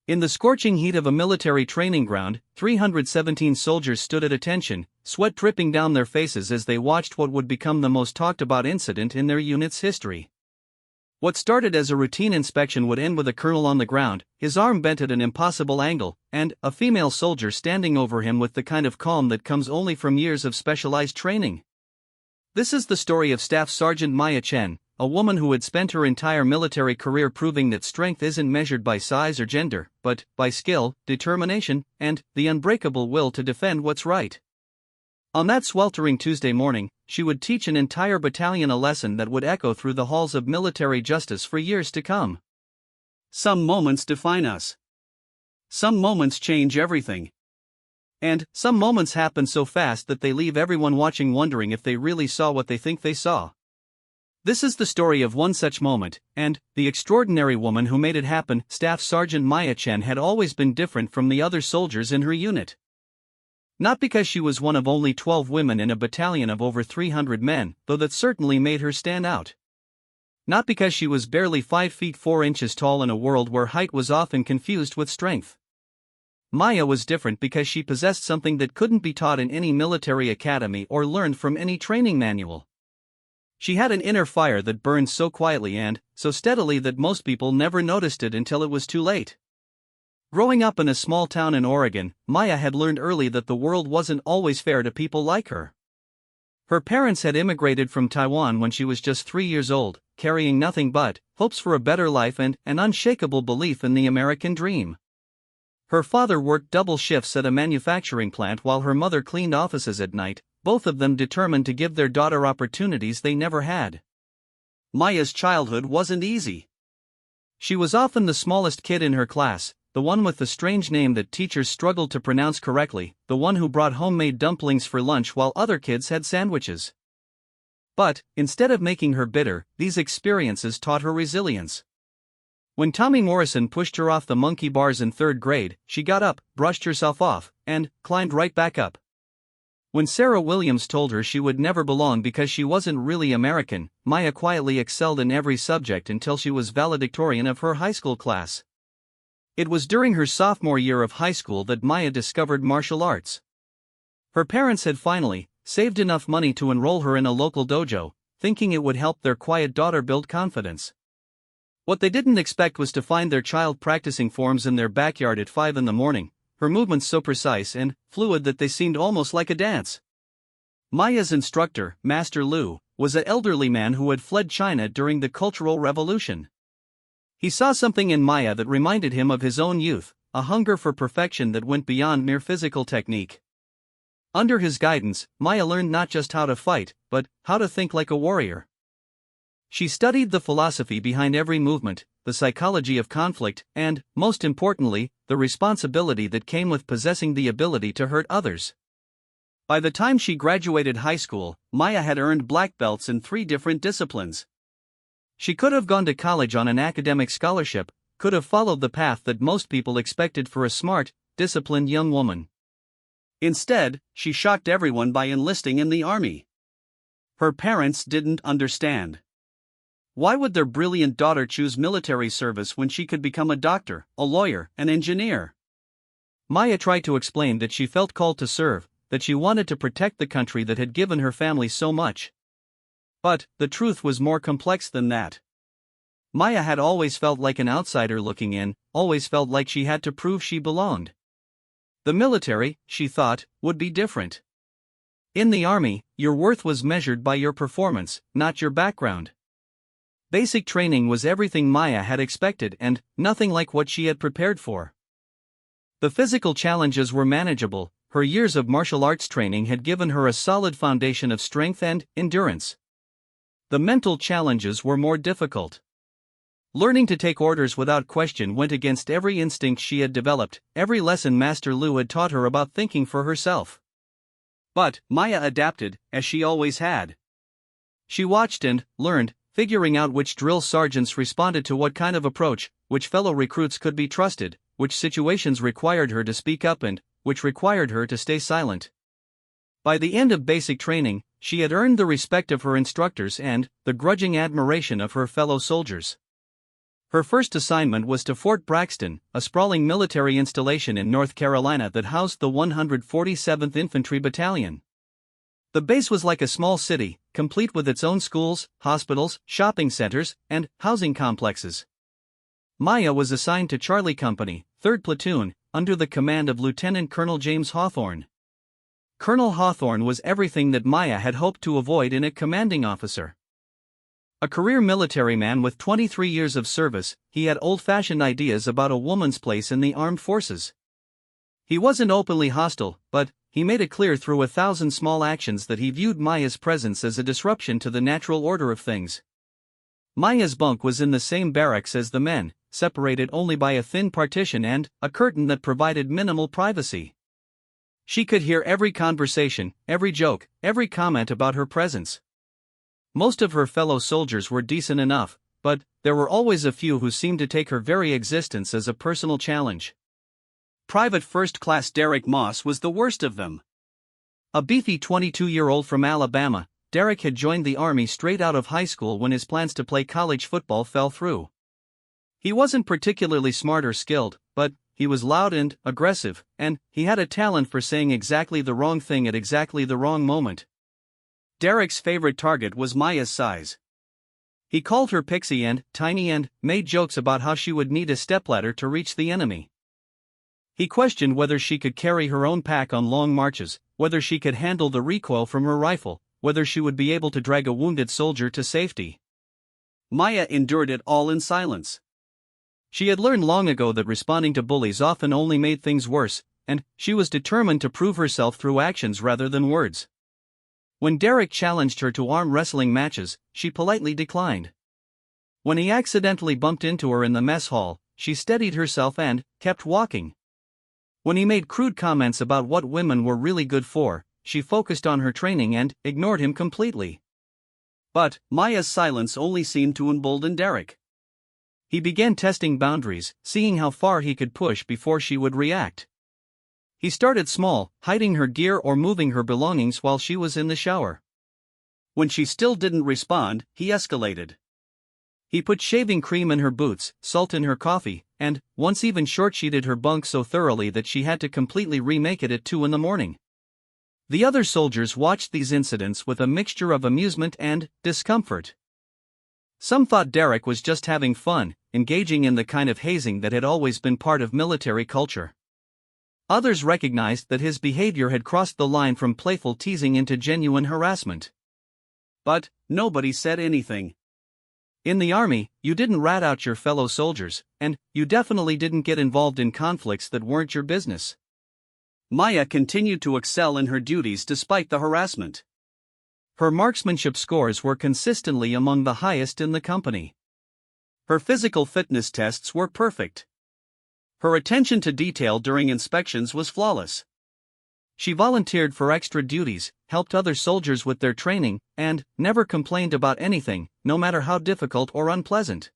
In the scorching heat of a military training ground, 317 soldiers stood at attention, sweat dripping down their faces as they watched what would become the most talked about incident in their unit's history. What started as a routine inspection would end with a colonel on the ground, his arm bent at an impossible angle, and a female soldier standing over him with the kind of calm that comes only from years of specialized training. This is the story of Staff Sergeant Maya Chen, a woman who had spent her entire military career proving that strength isn't measured by size or gender, but by skill, determination, and the unbreakable will to defend what's right. On that sweltering Tuesday morning, she would teach an entire battalion a lesson that would echo through the halls of military justice for years to come. Some moments define us. Some moments change everything. And some moments happen so fast that they leave everyone watching wondering if they really saw what they think they saw. This is the story of one such moment, and the extraordinary woman who made it happen. Staff Sergeant Maya Chen had always been different from the other soldiers in her unit. Not because she was one of only 12 women in a battalion of over 300 men, though that certainly made her stand out. Not because she was barely 5 feet 4 inches tall in a world where height was often confused with strength. Maya was different because she possessed something that couldn't be taught in any military academy or learned from any training manual. She had an inner fire that burned so quietly and so steadily that most people never noticed it until it was too late. Growing up in a small town in Oregon, Maya had learned early that the world wasn't always fair to people like her. Her parents had immigrated from Taiwan when she was just 3 years old, carrying nothing but hopes for a better life and an unshakable belief in the American dream. Her father worked double shifts at a manufacturing plant while her mother cleaned offices at night, both of them determined to give their daughter opportunities they never had. Maya's childhood wasn't easy. She was often the smallest kid in her class, the one with the strange name that teachers struggled to pronounce correctly, the one who brought homemade dumplings for lunch while other kids had sandwiches. But, instead of making her bitter, these experiences taught her resilience. When Tommy Morrison pushed her off the monkey bars in 3rd grade, she got up, brushed herself off, and climbed right back up. When Sarah Williams told her she would never belong because she wasn't really American, Maya quietly excelled in every subject until she was valedictorian of her high school class. It was during her sophomore year of high school that Maya discovered martial arts. Her parents had finally saved enough money to enroll her in a local dojo, thinking it would help their quiet daughter build confidence. What they didn't expect was to find their child practicing forms in their backyard at 5 in the morning, her movements so precise and fluid that they seemed almost like a dance. Maya's instructor, Master Lu, was an elderly man who had fled China during the Cultural Revolution. He saw something in Maya that reminded him of his own youth, a hunger for perfection that went beyond mere physical technique. Under his guidance, Maya learned not just how to fight, but how to think like a warrior. She studied the philosophy behind every movement, the psychology of conflict, and, most importantly, the responsibility that came with possessing the ability to hurt others. By the time she graduated high school, Maya had earned black belts in 3 different disciplines. She could have gone to college on an academic scholarship, could have followed the path that most people expected for a smart, disciplined young woman. Instead, she shocked everyone by enlisting in the army. Her parents didn't understand. Why would their brilliant daughter choose military service when she could become a doctor, a lawyer, an engineer? Maya tried to explain that she felt called to serve, that she wanted to protect the country that had given her family so much. But the truth was more complex than that. Maya had always felt like an outsider looking in, always felt like she had to prove she belonged. The military, she thought, would be different. In the army, your worth was measured by your performance, not your background. Basic training was everything Maya had expected and nothing like what she had prepared for. The physical challenges were manageable, her years of martial arts training had given her a solid foundation of strength and endurance. The mental challenges were more difficult. Learning to take orders without question went against every instinct she had developed, every lesson Master Lu had taught her about thinking for herself. But Maya adapted, as she always had. She watched and learned, figuring out which drill sergeants responded to what kind of approach, which fellow recruits could be trusted, which situations required her to speak up and which required her to stay silent. By the end of basic training, she had earned the respect of her instructors and the grudging admiration of her fellow soldiers. Her first assignment was to Fort Braxton, a sprawling military installation in North Carolina that housed the 147th Infantry Battalion. The base was like a small city, complete with its own schools, hospitals, shopping centers, and housing complexes. Maya was assigned to Charlie Company, 3rd Platoon, under the command of Lieutenant Colonel James Hawthorne. Colonel Hawthorne was everything that Maya had hoped to avoid in a commanding officer. A career military man with 23 years of service, he had old-fashioned ideas about a woman's place in the armed forces. He wasn't openly hostile, but he made it clear through 1,000 small actions that he viewed Maya's presence as a disruption to the natural order of things. Maya's bunk was in the same barracks as the men, separated only by a thin partition and a curtain that provided minimal privacy. She could hear every conversation, every joke, every comment about her presence. Most of her fellow soldiers were decent enough, but there were always a few who seemed to take her very existence as a personal challenge. Private First Class Derek Moss was the worst of them. A beefy 22-year-old from Alabama, Derek had joined the Army straight out of high school when his plans to play college football fell through. He wasn't particularly smart or skilled, but he was loud and aggressive, and he had a talent for saying exactly the wrong thing at exactly the wrong moment. Derek's favorite target was Maya's size. He called her pixie and tiny and made jokes about how she would need a stepladder to reach the enemy. He questioned whether she could carry her own pack on long marches, whether she could handle the recoil from her rifle, whether she would be able to drag a wounded soldier to safety. Maya endured it all in silence. She had learned long ago that responding to bullies often only made things worse, and she was determined to prove herself through actions rather than words. When Derek challenged her to arm wrestling matches, she politely declined. When he accidentally bumped into her in the mess hall, she steadied herself and kept walking. When he made crude comments about what women were really good for, she focused on her training and ignored him completely. But Maya's silence only seemed to embolden Derek. He began testing boundaries, seeing how far he could push before she would react. He started small, hiding her gear or moving her belongings while she was in the shower. When she still didn't respond, he escalated. He put shaving cream in her boots, salt in her coffee, and once even short-sheeted her bunk so thoroughly that she had to completely remake it at 2 in the morning. The other soldiers watched these incidents with a mixture of amusement and discomfort. Some thought Derek was just having fun, engaging in the kind of hazing that had always been part of military culture. Others recognized that his behavior had crossed the line from playful teasing into genuine harassment. But nobody said anything. In the Army, you didn't rat out your fellow soldiers, and you definitely didn't get involved in conflicts that weren't your business. Maya continued to excel in her duties despite the harassment. Her marksmanship scores were consistently among the highest in the company. Her physical fitness tests were perfect. Her attention to detail during inspections was flawless. She volunteered for extra duties, helped other soldiers with their training, and never complained about anything, no matter how difficult or unpleasant.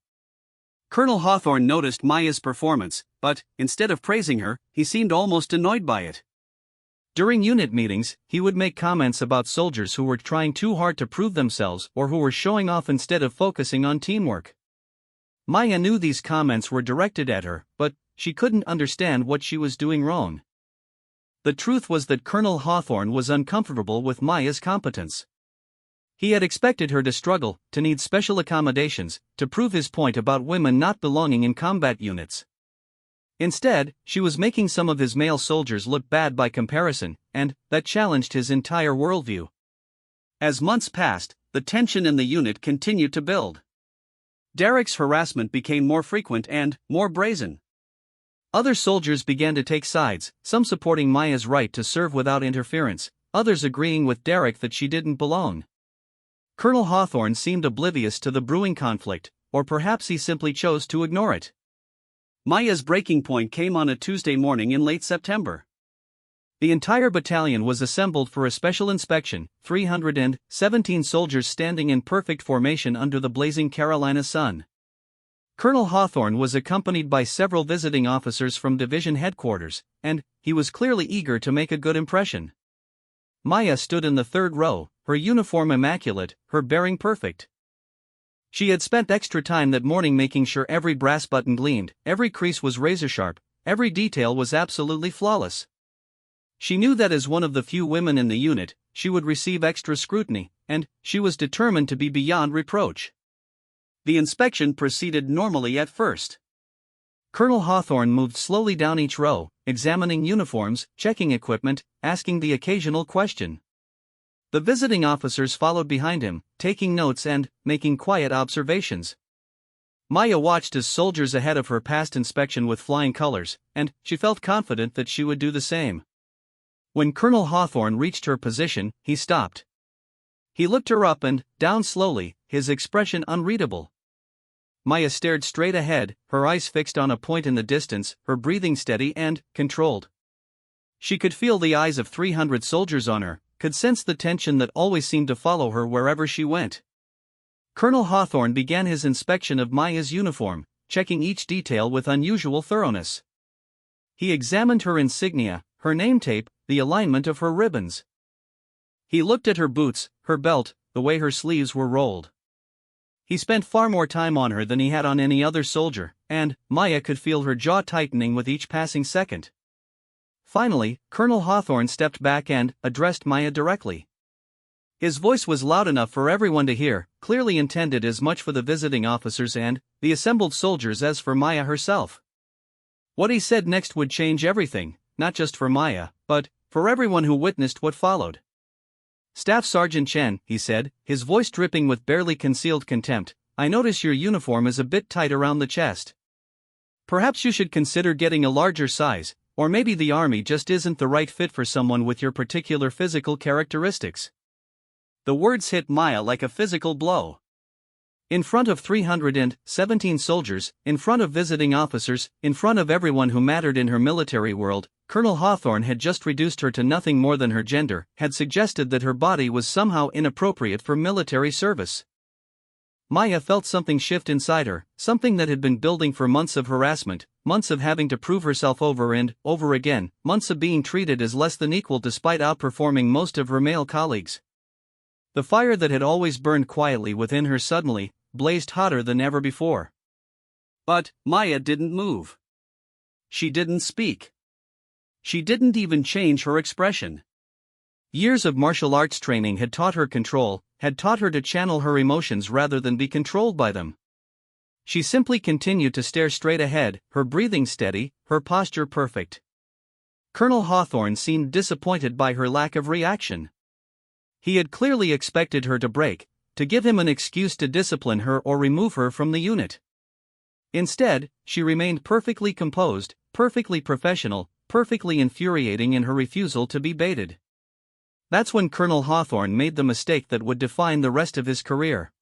Colonel Hawthorne noticed Maya's performance, but instead of praising her, he seemed almost annoyed by it. During unit meetings, he would make comments about soldiers who were trying too hard to prove themselves or who were showing off instead of focusing on teamwork. Maya knew these comments were directed at her, but she couldn't understand what she was doing wrong. The truth was that Colonel Hawthorne was uncomfortable with Maya's competence. He had expected her to struggle, to need special accommodations, to prove his point about women not belonging in combat units. Instead, she was making some of his male soldiers look bad by comparison, and that challenged his entire worldview. As months passed, the tension in the unit continued to build. Derek's harassment became more frequent and more brazen. Other soldiers began to take sides, some supporting Maya's right to serve without interference, others agreeing with Derek that she didn't belong. Colonel Hawthorne seemed oblivious to the brewing conflict, or perhaps he simply chose to ignore it. Maya's breaking point came on a Tuesday morning in late September. The entire battalion was assembled for a special inspection, 317 soldiers standing in perfect formation under the blazing Carolina sun. Colonel Hawthorne was accompanied by several visiting officers from division headquarters, and he was clearly eager to make a good impression. Maya stood in the third row, her uniform immaculate, her bearing perfect. She had spent extra time that morning making sure every brass button gleamed, every crease was razor-sharp, every detail was absolutely flawless. She knew that as one of the few women in the unit, she would receive extra scrutiny, and she was determined to be beyond reproach. The inspection proceeded normally at first. Colonel Hawthorne moved slowly down each row, examining uniforms, checking equipment, asking the occasional question. The visiting officers followed behind him, taking notes and making quiet observations. Maya watched as soldiers ahead of her passed inspection with flying colors, and she felt confident that she would do the same. When Colonel Hawthorne reached her position, he stopped. He looked her up and down slowly, his expression unreadable. Maya stared straight ahead, her eyes fixed on a point in the distance, her breathing steady and controlled. She could feel the eyes of 300 soldiers on her, could sense the tension that always seemed to follow her wherever she went. Colonel Hawthorne began his inspection of Maya's uniform, checking each detail with unusual thoroughness. He examined her insignia, her name tape, the alignment of her ribbons. He looked at her boots, her belt, the way her sleeves were rolled. He spent far more time on her than he had on any other soldier, and Maya could feel her jaw tightening with each passing second. Finally, Colonel Hawthorne stepped back and addressed Maya directly. His voice was loud enough for everyone to hear, clearly intended as much for the visiting officers and the assembled soldiers as for Maya herself. What he said next would change everything, not just for Maya, but for everyone who witnessed what followed. "Staff Sergeant Chen," he said, his voice dripping with barely concealed contempt, "I notice your uniform is a bit tight around the chest. Perhaps you should consider getting a larger size, or maybe the army just isn't the right fit for someone with your particular physical characteristics." The words hit Maya like a physical blow. In front of 317 soldiers, in front of visiting officers, in front of everyone who mattered in her military world, Colonel Hawthorne had just reduced her to nothing more than her gender, had suggested that her body was somehow inappropriate for military service. Maya felt something shift inside her, something that had been building for months of harassment, months of having to prove herself over and over again, months of being treated as less than equal despite outperforming most of her male colleagues. The fire that had always burned quietly within her suddenly blazed hotter than ever before. But Maya didn't move. She didn't speak. She didn't even change her expression. Years of martial arts training had taught her control, had taught her to channel her emotions rather than be controlled by them. She simply continued to stare straight ahead, her breathing steady, her posture perfect. Colonel Hawthorne seemed disappointed by her lack of reaction. He had clearly expected her to break, to give him an excuse to discipline her or remove her from the unit. Instead, she remained perfectly composed, perfectly professional, perfectly infuriating in her refusal to be baited. That's when Colonel Hawthorne made the mistake that would define the rest of his career.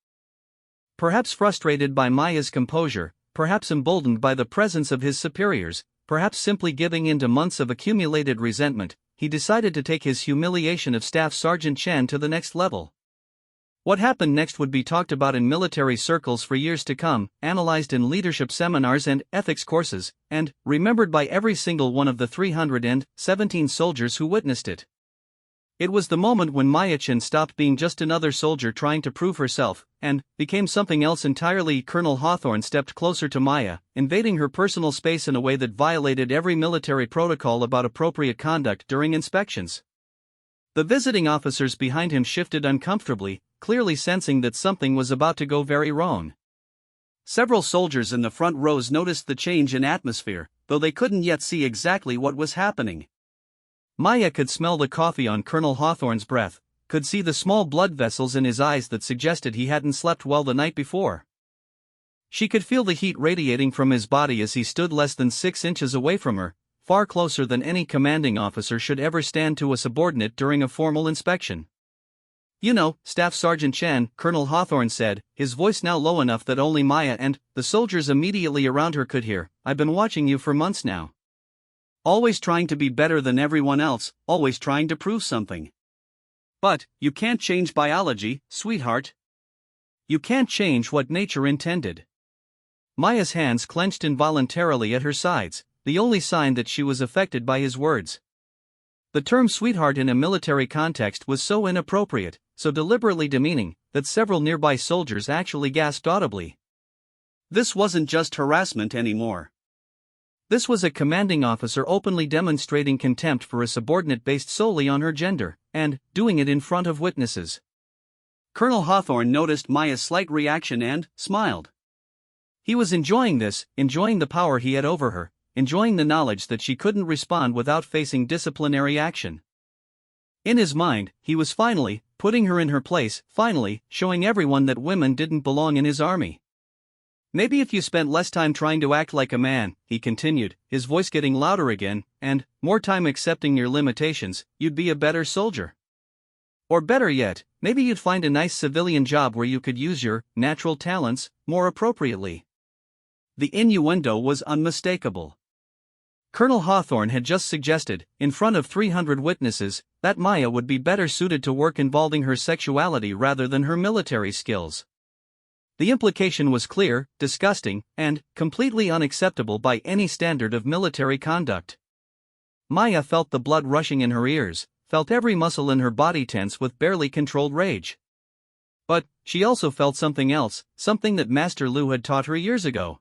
Perhaps frustrated by Maya's composure, perhaps emboldened by the presence of his superiors, perhaps simply giving in to months of accumulated resentment, he decided to take his humiliation of Staff Sergeant Chen to the next level. What happened next would be talked about in military circles for years to come, analyzed in leadership seminars and ethics courses, and remembered by every single one of the 317 soldiers who witnessed it. It was the moment when Maya Chen stopped being just another soldier trying to prove herself, and became something else entirely. Colonel Hawthorne stepped closer to Maya, invading her personal space in a way that violated every military protocol about appropriate conduct during inspections. The visiting officers behind him shifted uncomfortably, clearly sensing that something was about to go very wrong. Several soldiers in the front rows noticed the change in atmosphere, though they couldn't yet see exactly what was happening. Maya could smell the coffee on Colonel Hawthorne's breath, could see the small blood vessels in his eyes that suggested he hadn't slept well the night before. She could feel the heat radiating from his body as he stood less than 6 inches away from her, far closer than any commanding officer should ever stand to a subordinate during a formal inspection. "You know, Staff Sergeant Chen," Colonel Hawthorne said, his voice now low enough that only Maya and the soldiers immediately around her could hear, "I've been watching you for months now. Always trying to be better than everyone else, always trying to prove something. But you can't change biology, sweetheart. You can't change what nature intended." Maya's hands clenched involuntarily at her sides, the only sign that she was affected by his words. The term sweetheart in a military context was so inappropriate, so deliberately demeaning, that several nearby soldiers actually gasped audibly. This wasn't just harassment anymore. This was a commanding officer openly demonstrating contempt for a subordinate based solely on her gender, and doing it in front of witnesses. Colonel Hawthorne noticed Maya's slight reaction and smiled. He was enjoying this, enjoying the power he had over her, enjoying the knowledge that she couldn't respond without facing disciplinary action. In his mind, he was finally putting her in her place, finally showing everyone that women didn't belong in his army. Maybe if you spent less time trying to act like a man, he continued, his voice getting louder again, and more time accepting your limitations, you'd be a better soldier. Or better yet, maybe you'd find a nice civilian job where you could use your natural talents more appropriately. The innuendo was unmistakable. Colonel Hawthorne had just suggested, in front of 300 witnesses, that Maya would be better suited to work involving her sexuality rather than her military skills. The implication was clear, disgusting, and completely unacceptable by any standard of military conduct. Maya felt the blood rushing in her ears, felt every muscle in her body tense with barely controlled rage. But she also felt something else, something that Master Lu had taught her years ago.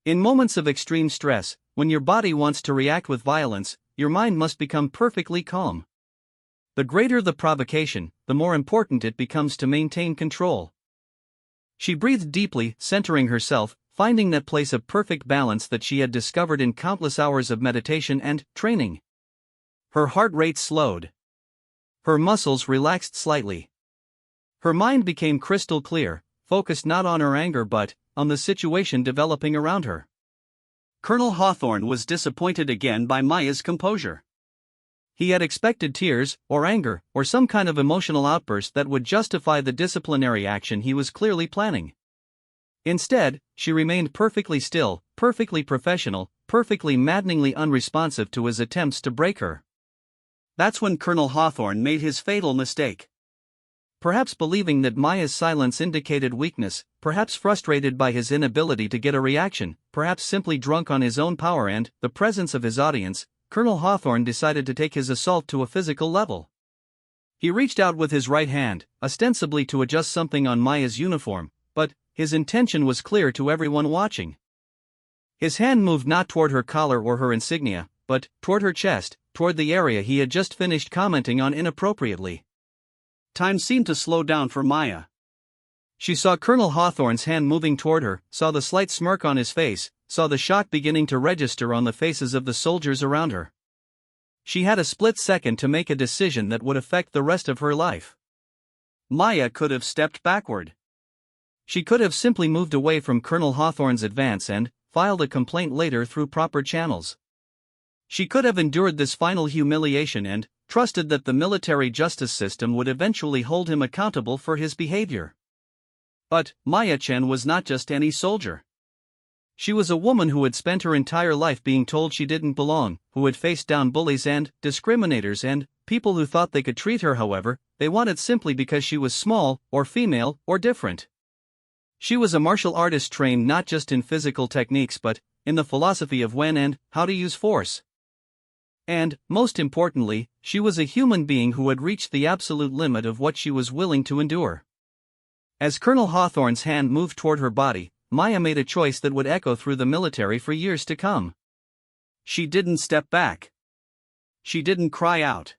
In moments of extreme stress, when your body wants to react with violence, your mind must become perfectly calm. The greater the provocation, the more important it becomes to maintain control. She breathed deeply, centering herself, finding that place of perfect balance that she had discovered in countless hours of meditation and training. Her heart rate slowed. Her muscles relaxed slightly. Her mind became crystal clear, focused not on her anger but on the situation developing around her. Colonel Hawthorne was disappointed again by Maya's composure. He had expected tears, or anger, or some kind of emotional outburst that would justify the disciplinary action he was clearly planning. Instead, she remained perfectly still, perfectly professional, perfectly maddeningly unresponsive to his attempts to break her. That's when Colonel Hawthorne made his fatal mistake. Perhaps believing that Maya's silence indicated weakness, perhaps frustrated by his inability to get a reaction, perhaps simply drunk on his own power and the presence of his audience, Colonel Hawthorne decided to take his assault to a physical level. He reached out with his right hand, ostensibly to adjust something on Maya's uniform, but his intention was clear to everyone watching. His hand moved not toward her collar or her insignia, but toward her chest, toward the area he had just finished commenting on inappropriately. Time seemed to slow down for Maya. She saw Colonel Hawthorne's hand moving toward her, saw the slight smirk on his face, saw the shock beginning to register on the faces of the soldiers around her. She had a split second to make a decision that would affect the rest of her life. Maya could have stepped backward. She could have simply moved away from Colonel Hawthorne's advance and filed a complaint later through proper channels. She could have endured this final humiliation and trusted that the military justice system would eventually hold him accountable for his behavior. But Maya Chen was not just any soldier. She was a woman who had spent her entire life being told she didn't belong, who had faced down bullies and discriminators and people who thought they could treat her however they wanted simply because she was small, or female, or different. She was a martial artist trained not just in physical techniques but in the philosophy of when and how to use force. And, most importantly, she was a human being who had reached the absolute limit of what she was willing to endure. As Colonel Hawthorne's hand moved toward her body, Maya made a choice that would echo through the military for years to come. She didn't step back. She didn't cry out.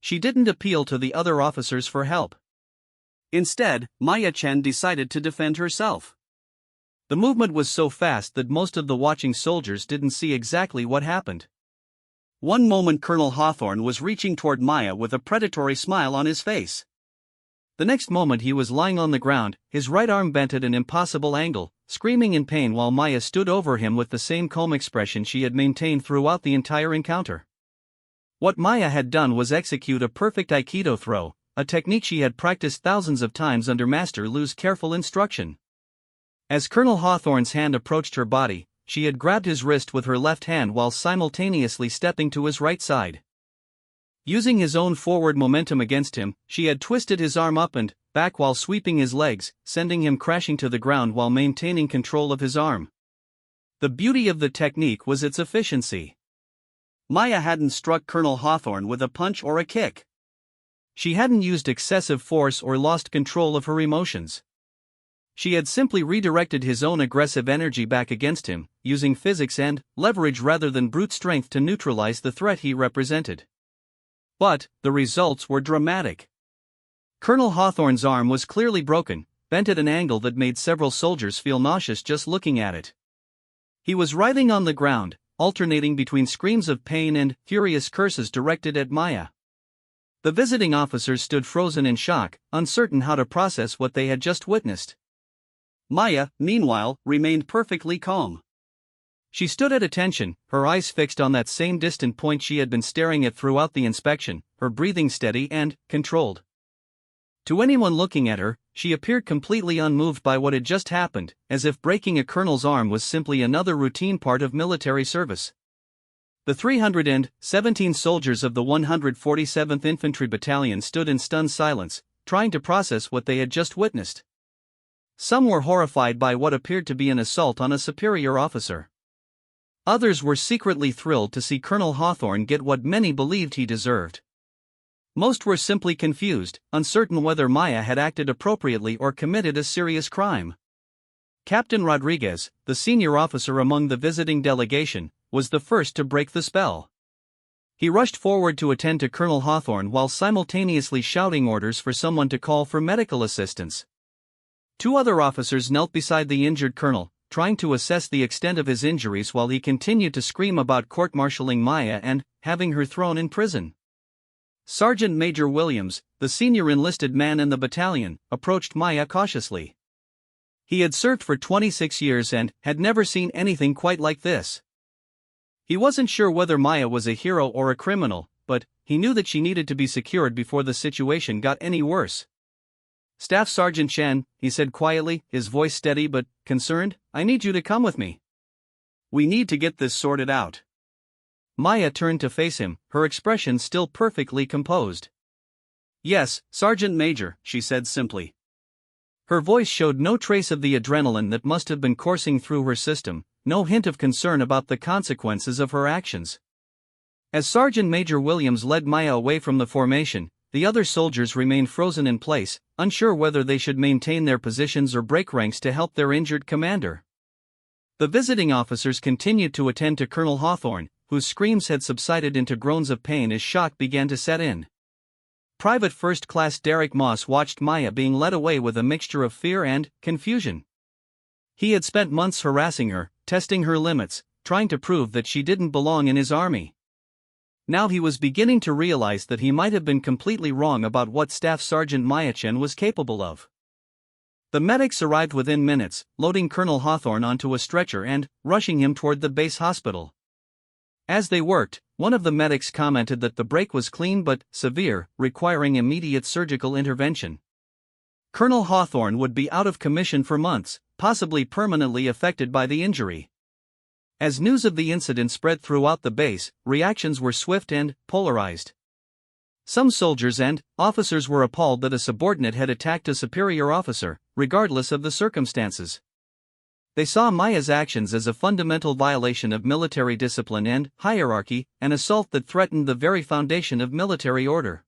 She didn't appeal to the other officers for help. Instead, Maya Chen decided to defend herself. The movement was so fast that most of the watching soldiers didn't see exactly what happened. One moment Colonel Hawthorne was reaching toward Maya with a predatory smile on his face. The next moment he was lying on the ground, his right arm bent at an impossible angle, screaming in pain while Maya stood over him with the same calm expression she had maintained throughout the entire encounter. What Maya had done was execute a perfect Aikido throw, a technique she had practiced thousands of times under Master Lu's careful instruction. As Colonel Hawthorne's hand approached her body, she had grabbed his wrist with her left hand while simultaneously stepping to his right side. Using his own forward momentum against him, she had twisted his arm up and back while sweeping his legs, sending him crashing to the ground while maintaining control of his arm. The beauty of the technique was its efficiency. Maya hadn't struck Colonel Hawthorne with a punch or a kick. She hadn't used excessive force or lost control of her emotions. She had simply redirected his own aggressive energy back against him, using physics and leverage rather than brute strength to neutralize the threat he represented. But the results were dramatic. Colonel Hawthorne's arm was clearly broken, bent at an angle that made several soldiers feel nauseous just looking at it. He was writhing on the ground, alternating between screams of pain and furious curses directed at Maya. The visiting officers stood frozen in shock, uncertain how to process what they had just witnessed. Maya, meanwhile, remained perfectly calm. She stood at attention, her eyes fixed on that same distant point she had been staring at throughout the inspection, her breathing steady and controlled. To anyone looking at her, she appeared completely unmoved by what had just happened, as if breaking a colonel's arm was simply another routine part of military service. The 317 soldiers of the 147th Infantry Battalion stood in stunned silence, trying to process what they had just witnessed. Some were horrified by what appeared to be an assault on a superior officer. Others were secretly thrilled to see Colonel Hawthorne get what many believed he deserved. Most were simply confused, uncertain whether Maya had acted appropriately or committed a serious crime. Captain Rodriguez, the senior officer among the visiting delegation, was the first to break the spell. He rushed forward to attend to Colonel Hawthorne while simultaneously shouting orders for someone to call for medical assistance. Two other officers knelt beside the injured colonel, trying to assess the extent of his injuries while he continued to scream about court-martialing Maya and having her thrown in prison. Sergeant Major Williams, the senior enlisted man in the battalion, approached Maya cautiously. He had served for 26 years and had never seen anything quite like this. He wasn't sure whether Maya was a hero or a criminal, but he knew that she needed to be secured before the situation got any worse. "Staff Sergeant Chen," he said quietly, his voice steady but concerned, "I need you to come with me. We need to get this sorted out." Maya turned to face him, her expression still perfectly composed. "Yes, Sergeant Major," she said simply. Her voice showed no trace of the adrenaline that must have been coursing through her system, no hint of concern about the consequences of her actions. As Sergeant Major Williams led Maya away from the formation, the other soldiers remained frozen in place, unsure whether they should maintain their positions or break ranks to help their injured commander. The visiting officers continued to attend to Colonel Hawthorne, whose screams had subsided into groans of pain as shock began to set in. Private First Class Derek Moss watched Maya being led away with a mixture of fear and confusion. He had spent months harassing her, testing her limits, trying to prove that she didn't belong in his army. Now he was beginning to realize that he might have been completely wrong about what Staff Sergeant Maya Chen was capable of. The medics arrived within minutes, loading Colonel Hawthorne onto a stretcher and rushing him toward the base hospital. As they worked, one of the medics commented that the break was clean but severe, requiring immediate surgical intervention. Colonel Hawthorne would be out of commission for months, possibly permanently affected by the injury. As news of the incident spread throughout the base, reactions were swift and polarized. Some soldiers and officers were appalled that a subordinate had attacked a superior officer, regardless of the circumstances. They saw Maya's actions as a fundamental violation of military discipline and hierarchy, an assault that threatened the very foundation of military order.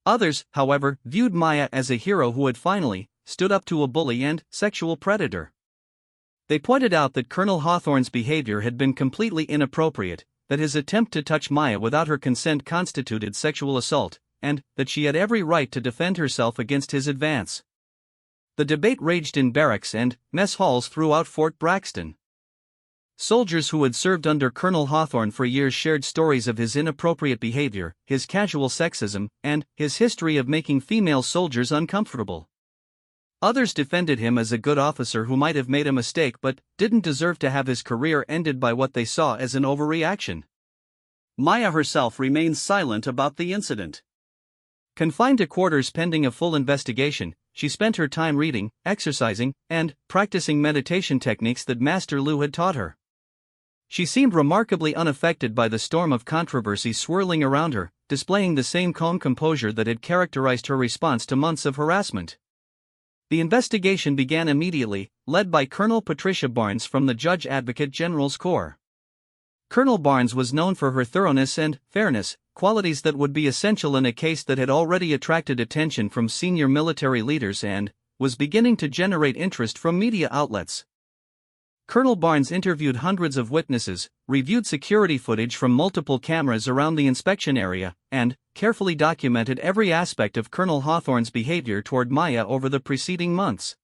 Others, however, viewed Maya as a hero who had finally stood up to a bully and sexual predator. They pointed out that Colonel Hawthorne's behavior had been completely inappropriate, that his attempt to touch Maya without her consent constituted sexual assault, and that she had every right to defend herself against his advance. The debate raged in barracks and mess halls throughout Fort Braxton. Soldiers who had served under Colonel Hawthorne for years shared stories of his inappropriate behavior, his casual sexism, and his history of making female soldiers uncomfortable. Others defended him as a good officer who might have made a mistake but didn't deserve to have his career ended by what they saw as an overreaction. Maya herself remained silent about the incident. Confined to quarters pending a full investigation, she spent her time reading, exercising, and practicing meditation techniques that Master Lu had taught her. She seemed remarkably unaffected by the storm of controversy swirling around her, displaying the same calm composure that had characterized her response to months of harassment. The investigation began immediately, led by Colonel Patricia Barnes from the Judge Advocate General's Corps. Colonel Barnes was known for her thoroughness and fairness, qualities that would be essential in a case that had already attracted attention from senior military leaders and was beginning to generate interest from media outlets. Colonel Barnes interviewed hundreds of witnesses, reviewed security footage from multiple cameras around the inspection area, and carefully documented every aspect of Colonel Hawthorne's behavior toward Maya over the preceding months.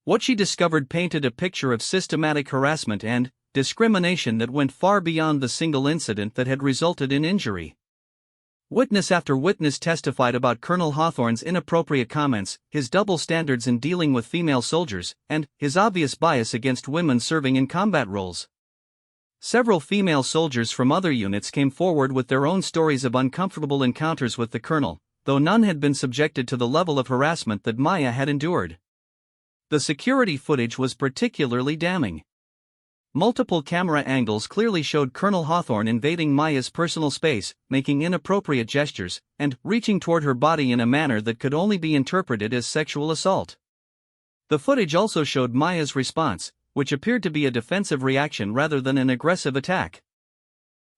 What she discovered painted a picture of systematic harassment and discrimination that went far beyond the single incident that had resulted in injury. Witness after witness testified about Colonel Hawthorne's inappropriate comments, his double standards in dealing with female soldiers, and his obvious bias against women serving in combat roles. Several female soldiers from other units came forward with their own stories of uncomfortable encounters with the colonel, though none had been subjected to the level of harassment that Maya had endured. The security footage was particularly damning. Multiple camera angles clearly showed Colonel Hawthorne invading Maya's personal space, making inappropriate gestures, and reaching toward her body in a manner that could only be interpreted as sexual assault. The footage also showed Maya's response, which appeared to be a defensive reaction rather than an aggressive attack.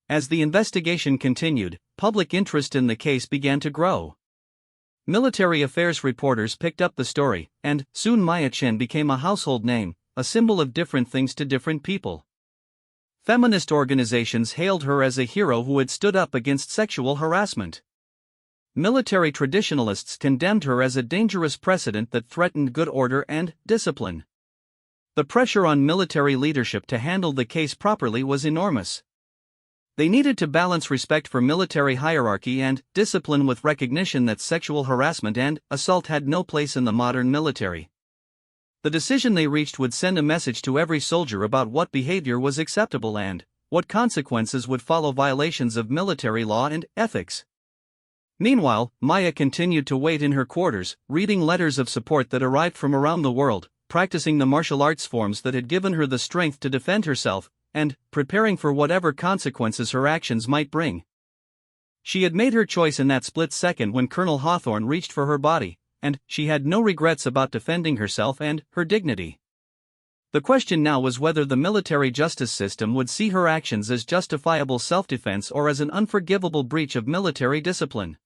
As the investigation continued, public interest in the case began to grow. Military affairs reporters picked up the story, and soon Maya Chen became a household name, a symbol of different things to different people. Feminist organizations hailed her as a hero who had stood up against sexual harassment. Military traditionalists condemned her as a dangerous precedent that threatened good order and discipline. The pressure on military leadership to handle the case properly was enormous. They needed to balance respect for military hierarchy and discipline with recognition that sexual harassment and assault had no place in the modern military. The decision they reached would send a message to every soldier about what behavior was acceptable and what consequences would follow violations of military law and ethics. Meanwhile, Maya continued to wait in her quarters, reading letters of support that arrived from around the world, practicing the martial arts forms that had given her the strength to defend herself, and preparing for whatever consequences her actions might bring. She had made her choice in that split second when Colonel Hawthorne reached for her body, and she had no regrets about defending herself and her dignity. The question now was whether the military justice system would see her actions as justifiable self-defense or as an unforgivable breach of military discipline.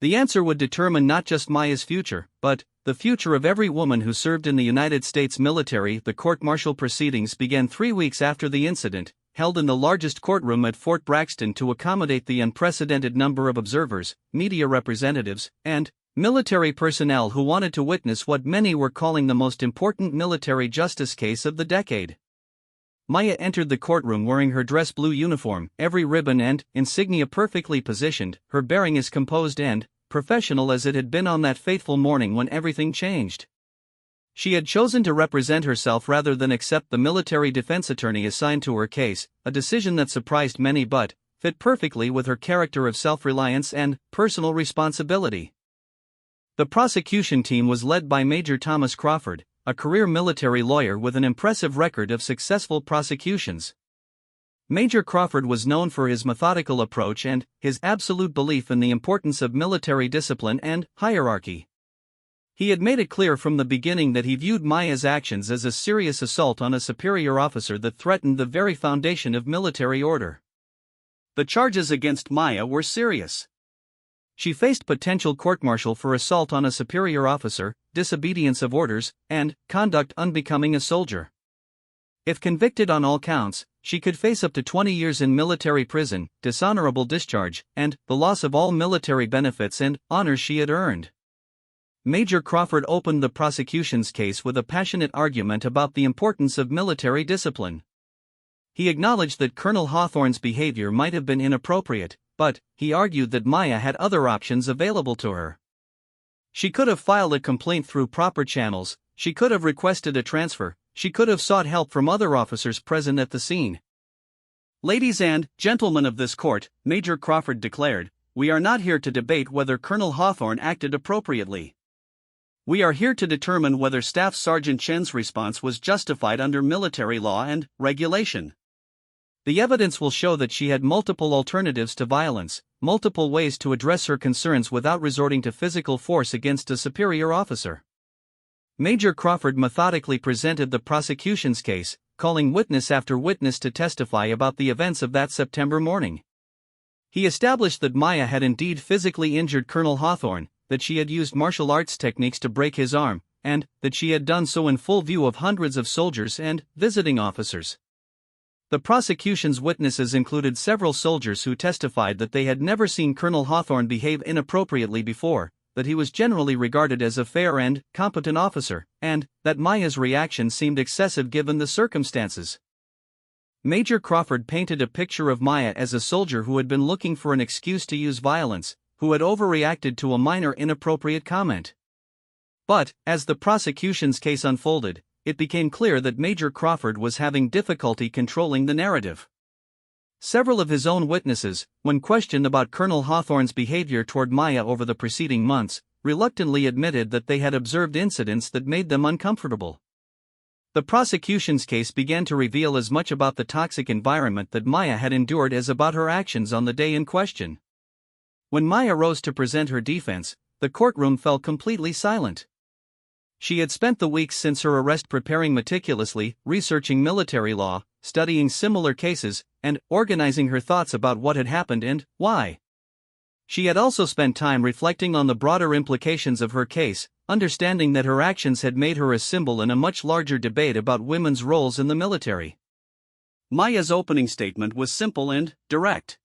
The answer would determine not just Maya's future, but the future of every woman who served in the United States military. The court-martial proceedings began 3 weeks after the incident, held in the largest courtroom at Fort Braxton to accommodate the unprecedented number of observers, media representatives, and military personnel who wanted to witness what many were calling the most important military justice case of the decade. Maya entered the courtroom wearing her dress blue uniform, every ribbon and insignia perfectly positioned, her bearing as composed and professional as it had been on that fateful morning when everything changed. She had chosen to represent herself rather than accept the military defense attorney assigned to her case, a decision that surprised many but fit perfectly with her character of self-reliance and personal responsibility. The prosecution team was led by Major Thomas Crawford, a career military lawyer with an impressive record of successful prosecutions. Major Crawford was known for his methodical approach and his absolute belief in the importance of military discipline and hierarchy. He had made it clear from the beginning that he viewed Maya's actions as a serious assault on a superior officer that threatened the very foundation of military order. The charges against Maya were serious. She faced potential court-martial for assault on a superior officer, disobedience of orders, and conduct unbecoming a soldier. If convicted on all counts, she could face up to 20 years in military prison, dishonorable discharge, and the loss of all military benefits and honors she had earned. Major Crawford opened the prosecution's case with a passionate argument about the importance of military discipline. He acknowledged that Colonel Hawthorne's behavior might have been inappropriate, but he argued that Maya had other options available to her. She could have filed a complaint through proper channels, she could have requested a transfer, she could have sought help from other officers present at the scene. "Ladies and gentlemen of this court," Major Crawford declared, "we are not here to debate whether Colonel Hawthorne acted appropriately. We are here to determine whether Staff Sergeant Chen's response was justified under military law and regulation. The evidence will show that she had multiple alternatives to violence, multiple ways to address her concerns without resorting to physical force against a superior officer." Major Crawford methodically presented the prosecution's case, calling witness after witness to testify about the events of that September morning. He established that Maya had indeed physically injured Colonel Hawthorne, that she had used martial arts techniques to break his arm, and that she had done so in full view of hundreds of soldiers and visiting officers. The prosecution's witnesses included several soldiers who testified that they had never seen Colonel Hawthorne behave inappropriately before, that he was generally regarded as a fair and competent officer, and that Maya's reaction seemed excessive given the circumstances. Major Crawford painted a picture of Maya as a soldier who had been looking for an excuse to use violence, who had overreacted to a minor inappropriate comment. But, as the prosecution's case unfolded, it became clear that Major Crawford was having difficulty controlling the narrative. Several of his own witnesses, when questioned about Colonel Hawthorne's behavior toward Maya over the preceding months, reluctantly admitted that they had observed incidents that made them uncomfortable. The prosecution's case began to reveal as much about the toxic environment that Maya had endured as about her actions on the day in question. When Maya rose to present her defense, the courtroom fell completely silent. She had spent the weeks since her arrest preparing meticulously, researching military law, studying similar cases, and organizing her thoughts about what had happened and why. She had also spent time reflecting on the broader implications of her case, understanding that her actions had made her a symbol in a much larger debate about women's roles in the military. Maya's opening statement was simple and direct.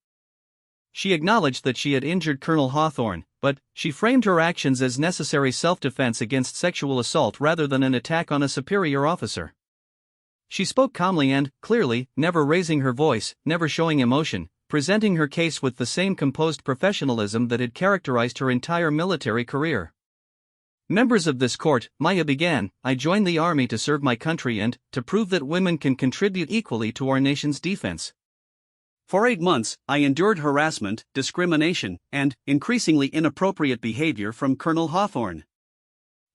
She acknowledged that she had injured Colonel Hawthorne, but she framed her actions as necessary self-defense against sexual assault rather than an attack on a superior officer. She spoke calmly and clearly, never raising her voice, never showing emotion, presenting her case with the same composed professionalism that had characterized her entire military career. "Members of this court," Maya began, "I joined the army to serve my country and to prove that women can contribute equally to our nation's defense. For 8 months, I endured harassment, discrimination, and increasingly inappropriate behavior from Colonel Hawthorne.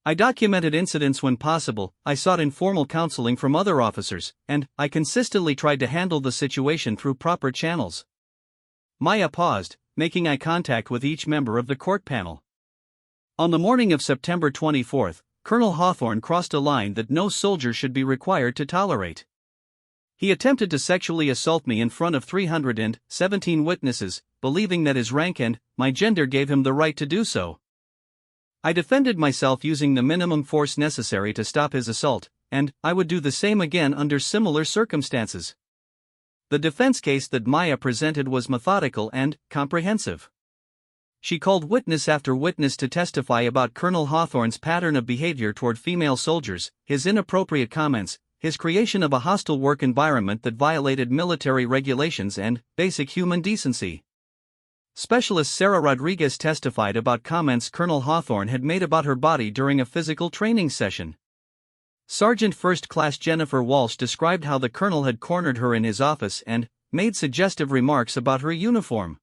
I documented incidents when possible, I sought informal counseling from other officers, and I consistently tried to handle the situation through proper channels." Maya paused, making eye contact with each member of the court panel. On the morning of September 24, Colonel Hawthorne crossed a line that no soldier should be required to tolerate. He attempted to sexually assault me in front of 317 witnesses, believing that his rank and my gender gave him the right to do so. I defended myself using the minimum force necessary to stop his assault, and I would do the same again under similar circumstances. The defense case that Maya presented was methodical and comprehensive. She called witness after witness to testify about Colonel Hawthorne's pattern of behavior toward female soldiers, his inappropriate comments, his creation of a hostile work environment that violated military regulations and basic human decency. Specialist Sarah Rodriguez testified about comments Colonel Hawthorne had made about her body during a physical training session. Sergeant First Class Jennifer Walsh described how the colonel had cornered her in his office and made suggestive remarks about her uniform.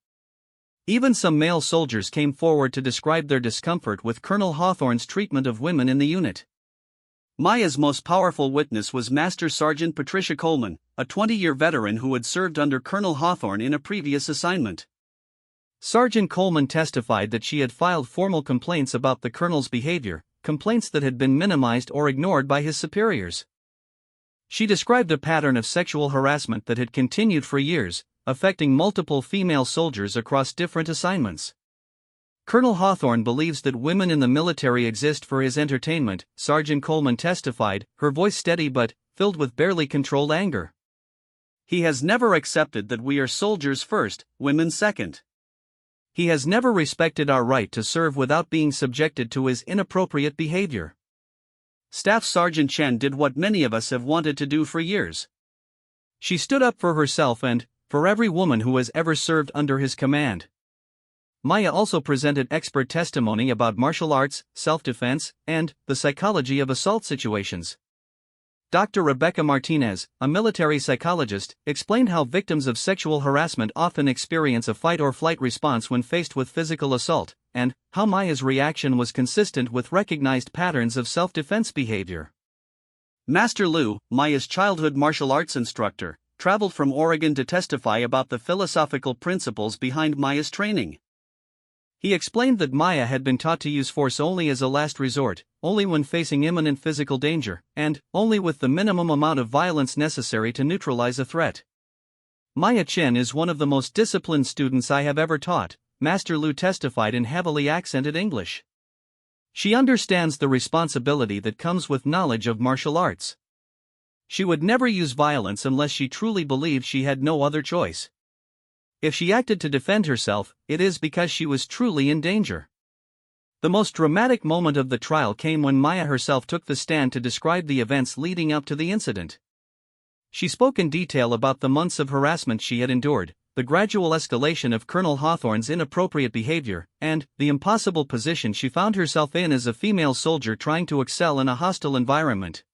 Even some male soldiers came forward to describe their discomfort with Colonel Hawthorne's treatment of women in the unit. Maya's most powerful witness was Master Sergeant Patricia Coleman, a 20-year veteran who had served under Colonel Hawthorne in a previous assignment. Sergeant Coleman testified that she had filed formal complaints about the colonel's behavior, complaints that had been minimized or ignored by his superiors. She described a pattern of sexual harassment that had continued for years, affecting multiple female soldiers across different assignments. Colonel Hawthorne believes that women in the military exist for his entertainment, Sergeant Coleman testified, her voice steady but filled with barely controlled anger. He has never accepted that we are soldiers first, women second. He has never respected our right to serve without being subjected to his inappropriate behavior. Staff Sergeant Chen did what many of us have wanted to do for years. She stood up for herself and for every woman who has ever served under his command. Maya also presented expert testimony about martial arts, self-defense, and the psychology of assault situations. Dr. Rebecca Martinez, a military psychologist, explained how victims of sexual harassment often experience a fight-or-flight response when faced with physical assault, and how Maya's reaction was consistent with recognized patterns of self-defense behavior. Master Liu, Maya's childhood martial arts instructor, traveled from Oregon to testify about the philosophical principles behind Maya's training. He explained that Maya had been taught to use force only as a last resort, only when facing imminent physical danger, and only with the minimum amount of violence necessary to neutralize a threat. Maya Chen is one of the most disciplined students I have ever taught, Master Lu testified in heavily accented English. She understands the responsibility that comes with knowledge of martial arts. She would never use violence unless she truly believed she had no other choice. If she acted to defend herself, it is because she was truly in danger. The most dramatic moment of the trial came when Maya herself took the stand to describe the events leading up to the incident. She spoke in detail about the months of harassment she had endured, the gradual escalation of Colonel Hawthorne's inappropriate behavior, and the impossible position she found herself in as a female soldier trying to excel in a hostile environment.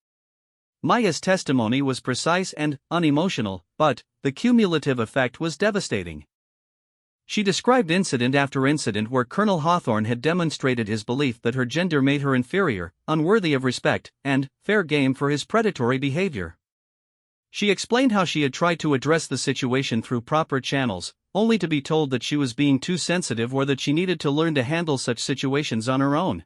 Maya's testimony was precise and unemotional, but the cumulative effect was devastating. She described incident after incident where Colonel Hawthorne had demonstrated his belief that her gender made her inferior, unworthy of respect, and fair game for his predatory behavior. She explained how she had tried to address the situation through proper channels, only to be told that she was being too sensitive or that she needed to learn to handle such situations on her own.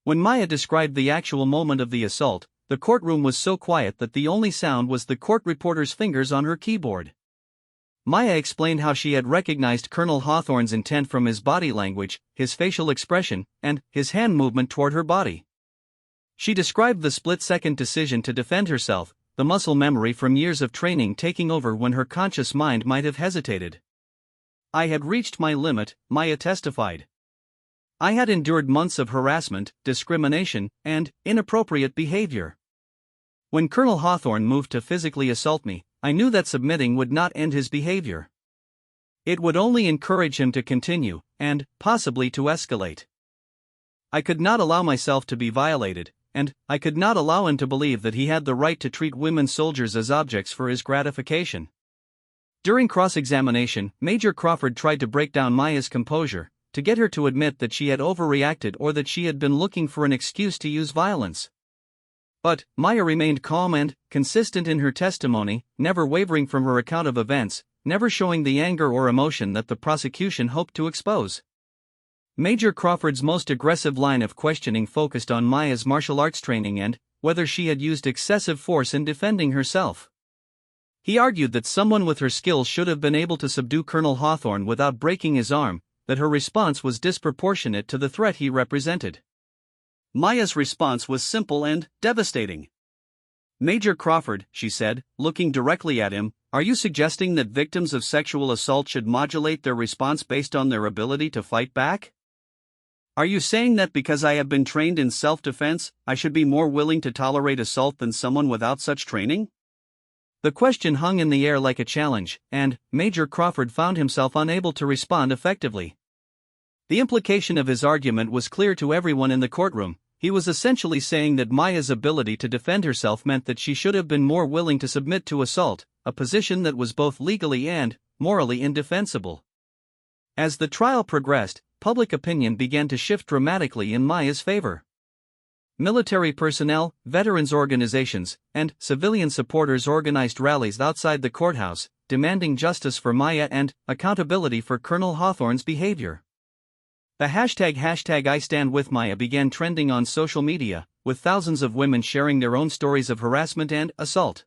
When Maya described the actual moment of the assault, the courtroom was so quiet that the only sound was the court reporter's fingers on her keyboard. Maya explained how she had recognized Colonel Hawthorne's intent from his body language, his facial expression, and his hand movement toward her body. She described the split-second decision to defend herself, the muscle memory from years of training taking over when her conscious mind might have hesitated. I had reached my limit, Maya testified. I had endured months of harassment, discrimination, and inappropriate behavior. When Colonel Hawthorne moved to physically assault me, I knew that submitting would not end his behavior. It would only encourage him to continue, and possibly to escalate. I could not allow myself to be violated, and I could not allow him to believe that he had the right to treat women soldiers as objects for his gratification. During cross-examination, Major Crawford tried to break down Maya's composure, to get her to admit that she had overreacted or that she had been looking for an excuse to use violence. But Maya remained calm and consistent in her testimony, never wavering from her account of events, never showing the anger or emotion that the prosecution hoped to expose. Major Crawford's most aggressive line of questioning focused on Maya's martial arts training and whether she had used excessive force in defending herself. He argued that someone with her skills should have been able to subdue Colonel Hawthorne without breaking his arm, that her response was disproportionate to the threat he represented. Maya's response was simple and devastating. "Major Crawford," she said, looking directly at him, "are you suggesting that victims of sexual assault should modulate their response based on their ability to fight back? Are you saying that because I have been trained in self-defense, I should be more willing to tolerate assault than someone without such training?" The question hung in the air like a challenge, and Major Crawford found himself unable to respond effectively. The implication of his argument was clear to everyone in the courtroom. He was essentially saying that Maya's ability to defend herself meant that she should have been more willing to submit to assault, a position that was both legally and morally indefensible. As the trial progressed, public opinion began to shift dramatically in Maya's favor. Military personnel, veterans organizations, and civilian supporters organized rallies outside the courthouse, demanding justice for Maya and accountability for Colonel Hawthorne's behavior. The hashtag #IStandWithMaya began trending on social media, with thousands of women sharing their own stories of harassment and assault.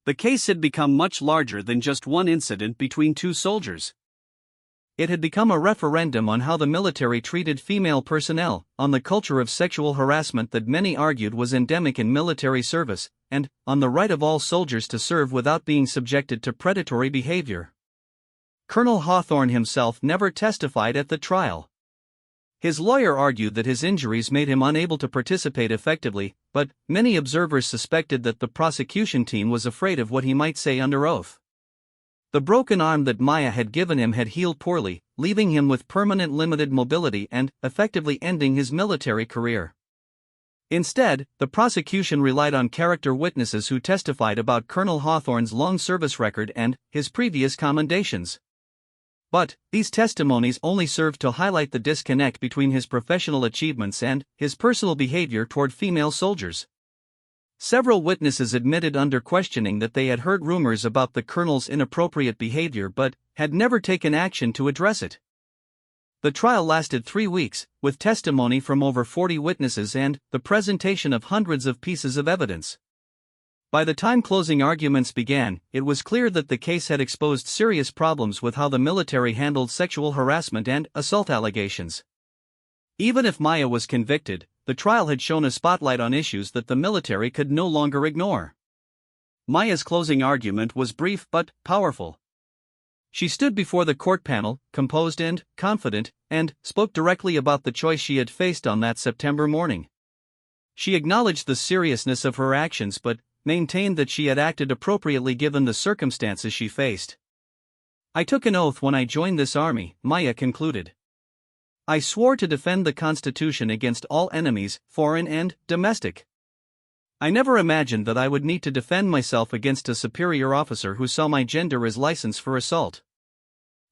The case had become much larger than just one incident between two soldiers. It had become a referendum on how the military treated female personnel, on the culture of sexual harassment that many argued was endemic in military service, and on the right of all soldiers to serve without being subjected to predatory behavior. Colonel Hawthorne himself never testified at the trial. His lawyer argued that his injuries made him unable to participate effectively, but many observers suspected that the prosecution team was afraid of what he might say under oath. The broken arm that Maya had given him had healed poorly, leaving him with permanent limited mobility and effectively ending his military career. Instead, the prosecution relied on character witnesses who testified about Colonel Hawthorne's long service record and his previous commendations. But these testimonies only served to highlight the disconnect between his professional achievements and his personal behavior toward female soldiers. Several witnesses admitted under questioning that they had heard rumors about the colonel's inappropriate behavior but had never taken action to address it. The trial lasted 3 weeks, with testimony from over 40 witnesses and the presentation of hundreds of pieces of evidence. By the time closing arguments began, it was clear that the case had exposed serious problems with how the military handled sexual harassment and assault allegations. Even if Maya was convicted, the trial had shone a spotlight on issues that the military could no longer ignore. Maya's closing argument was brief but powerful. She stood before the court panel, composed and confident, and spoke directly about the choice she had faced on that September morning. She acknowledged the seriousness of her actions but maintained that she had acted appropriately given the circumstances she faced. "I took an oath when I joined this army," Maya concluded. "I swore to defend the Constitution against all enemies, foreign and domestic. I never imagined that I would need to defend myself against a superior officer who saw my gender as license for assault.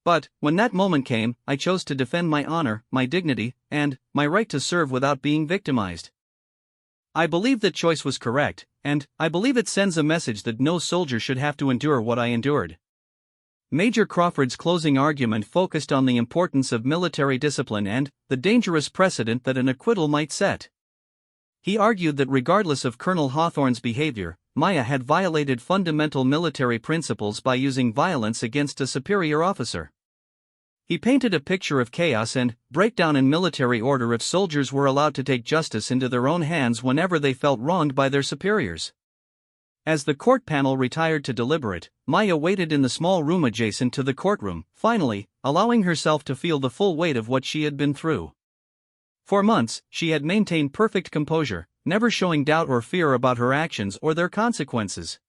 But, when that moment came, I chose to defend my honor, my dignity, and my right to serve without being victimized. I believe that choice was correct, and I believe it sends a message that no soldier should have to endure what I endured." Major Crawford's closing argument focused on the importance of military discipline and the dangerous precedent that an acquittal might set. He argued that regardless of Colonel Hawthorne's behavior, Maya had violated fundamental military principles by using violence against a superior officer. He painted a picture of chaos and breakdown in military order if soldiers were allowed to take justice into their own hands whenever they felt wronged by their superiors. As the court panel retired to deliberate, Maya waited in the small room adjacent to the courtroom, finally, allowing herself to feel the full weight of what she had been through. For months, she had maintained perfect composure, never showing doubt or fear about her actions or their consequences.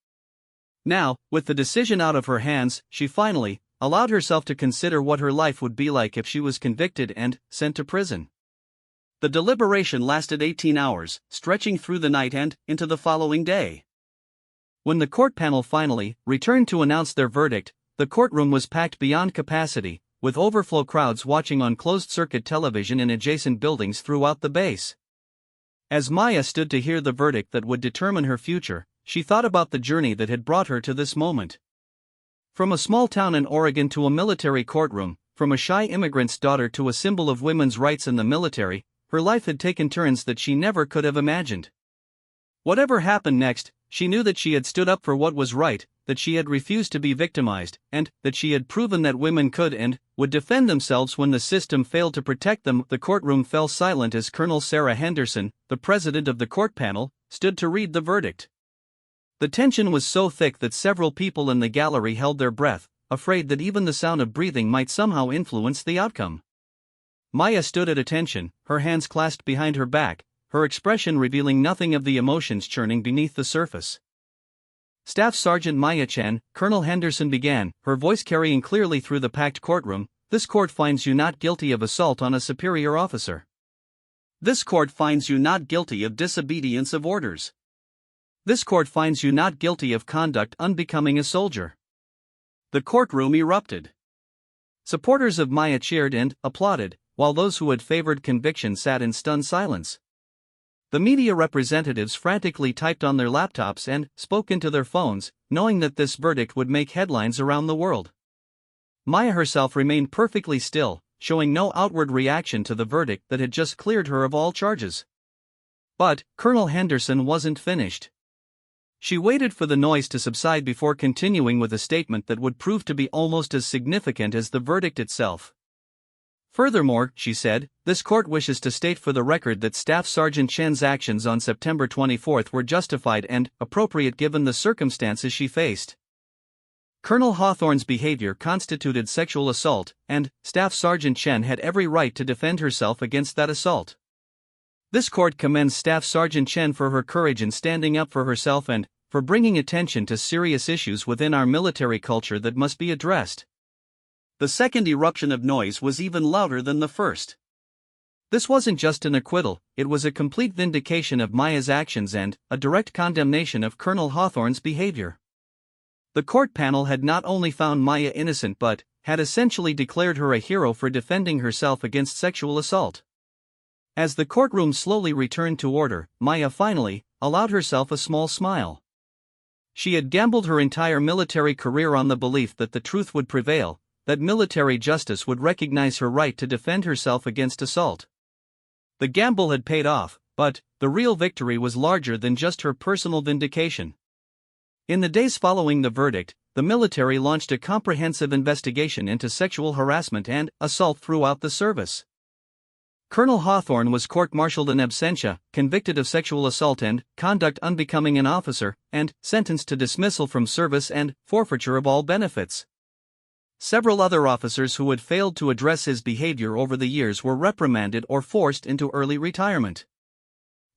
Now, with the decision out of her hands, she finally allowed herself to consider what her life would be like if she was convicted and sent to prison. The deliberation lasted 18 hours, stretching through the night and into the following day. When the court panel finally returned to announce their verdict, the courtroom was packed beyond capacity, with overflow crowds watching on closed-circuit television in adjacent buildings throughout the base. As Maya stood to hear the verdict that would determine her future, she thought about the journey that had brought her to this moment. From a small town in Oregon to a military courtroom, from a shy immigrant's daughter to a symbol of women's rights in the military, her life had taken turns that she never could have imagined. Whatever happened next, she knew that she had stood up for what was right, that she had refused to be victimized, and that she had proven that women could and would defend themselves when the system failed to protect them. The courtroom fell silent as Colonel Sarah Henderson, the president of the court panel, stood to read the verdict. The tension was so thick that several people in the gallery held their breath, afraid that even the sound of breathing might somehow influence the outcome. Maya stood at attention, her hands clasped behind her back, her expression revealing nothing of the emotions churning beneath the surface. "Staff Sergeant Maya Chen," Colonel Henderson began, her voice carrying clearly through the packed courtroom, "this court finds you not guilty of assault on a superior officer. This court finds you not guilty of disobedience of orders. This court finds you not guilty of conduct unbecoming a soldier." The courtroom erupted. Supporters of Maya cheered and applauded, while those who had favored conviction sat in stunned silence. The media representatives frantically typed on their laptops and spoke into their phones, knowing that this verdict would make headlines around the world. Maya herself remained perfectly still, showing no outward reaction to the verdict that had just cleared her of all charges. But Colonel Henderson wasn't finished. She waited for the noise to subside before continuing with a statement that would prove to be almost as significant as the verdict itself. "Furthermore," she said, "this court wishes to state for the record that Staff Sergeant Chen's actions on September 24 were justified and appropriate given the circumstances she faced. Colonel Hawthorne's behavior constituted sexual assault, and Staff Sergeant Chen had every right to defend herself against that assault. This court commends Staff Sergeant Chen for her courage in standing up for herself and for bringing attention to serious issues within our military culture that must be addressed." The second eruption of noise was even louder than the first. This wasn't just an acquittal, it was a complete vindication of Maya's actions and a direct condemnation of Colonel Hawthorne's behavior. The court panel had not only found Maya innocent but had essentially declared her a hero for defending herself against sexual assault. As the courtroom slowly returned to order, Maya finally allowed herself a small smile. She had gambled her entire military career on the belief that the truth would prevail, that military justice would recognize her right to defend herself against assault. The gamble had paid off, but the real victory was larger than just her personal vindication. In the days following the verdict, the military launched a comprehensive investigation into sexual harassment and assault throughout the service. Colonel Hawthorne was court-martialed in absentia, convicted of sexual assault and conduct unbecoming an officer, and sentenced to dismissal from service and forfeiture of all benefits. Several other officers who had failed to address his behavior over the years were reprimanded or forced into early retirement.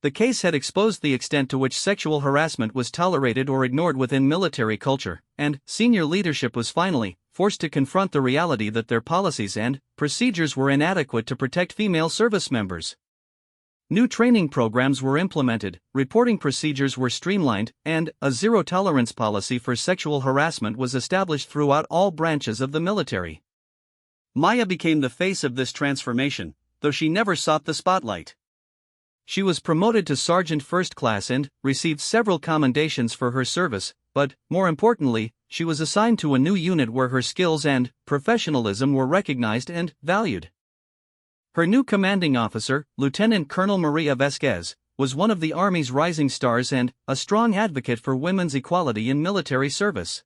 The case had exposed the extent to which sexual harassment was tolerated or ignored within military culture, and senior leadership was finally forced to confront the reality that their policies and procedures were inadequate to protect female service members. New training programs were implemented, reporting procedures were streamlined, and a zero-tolerance policy for sexual harassment was established throughout all branches of the military. Maya became the face of this transformation, though she never sought the spotlight. She was promoted to Sergeant First Class and received several commendations for her service, but, more importantly, she was assigned to a new unit where her skills and professionalism were recognized and valued. Her new commanding officer, Lieutenant Colonel Maria Vasquez, was one of the Army's rising stars and a strong advocate for women's equality in military service.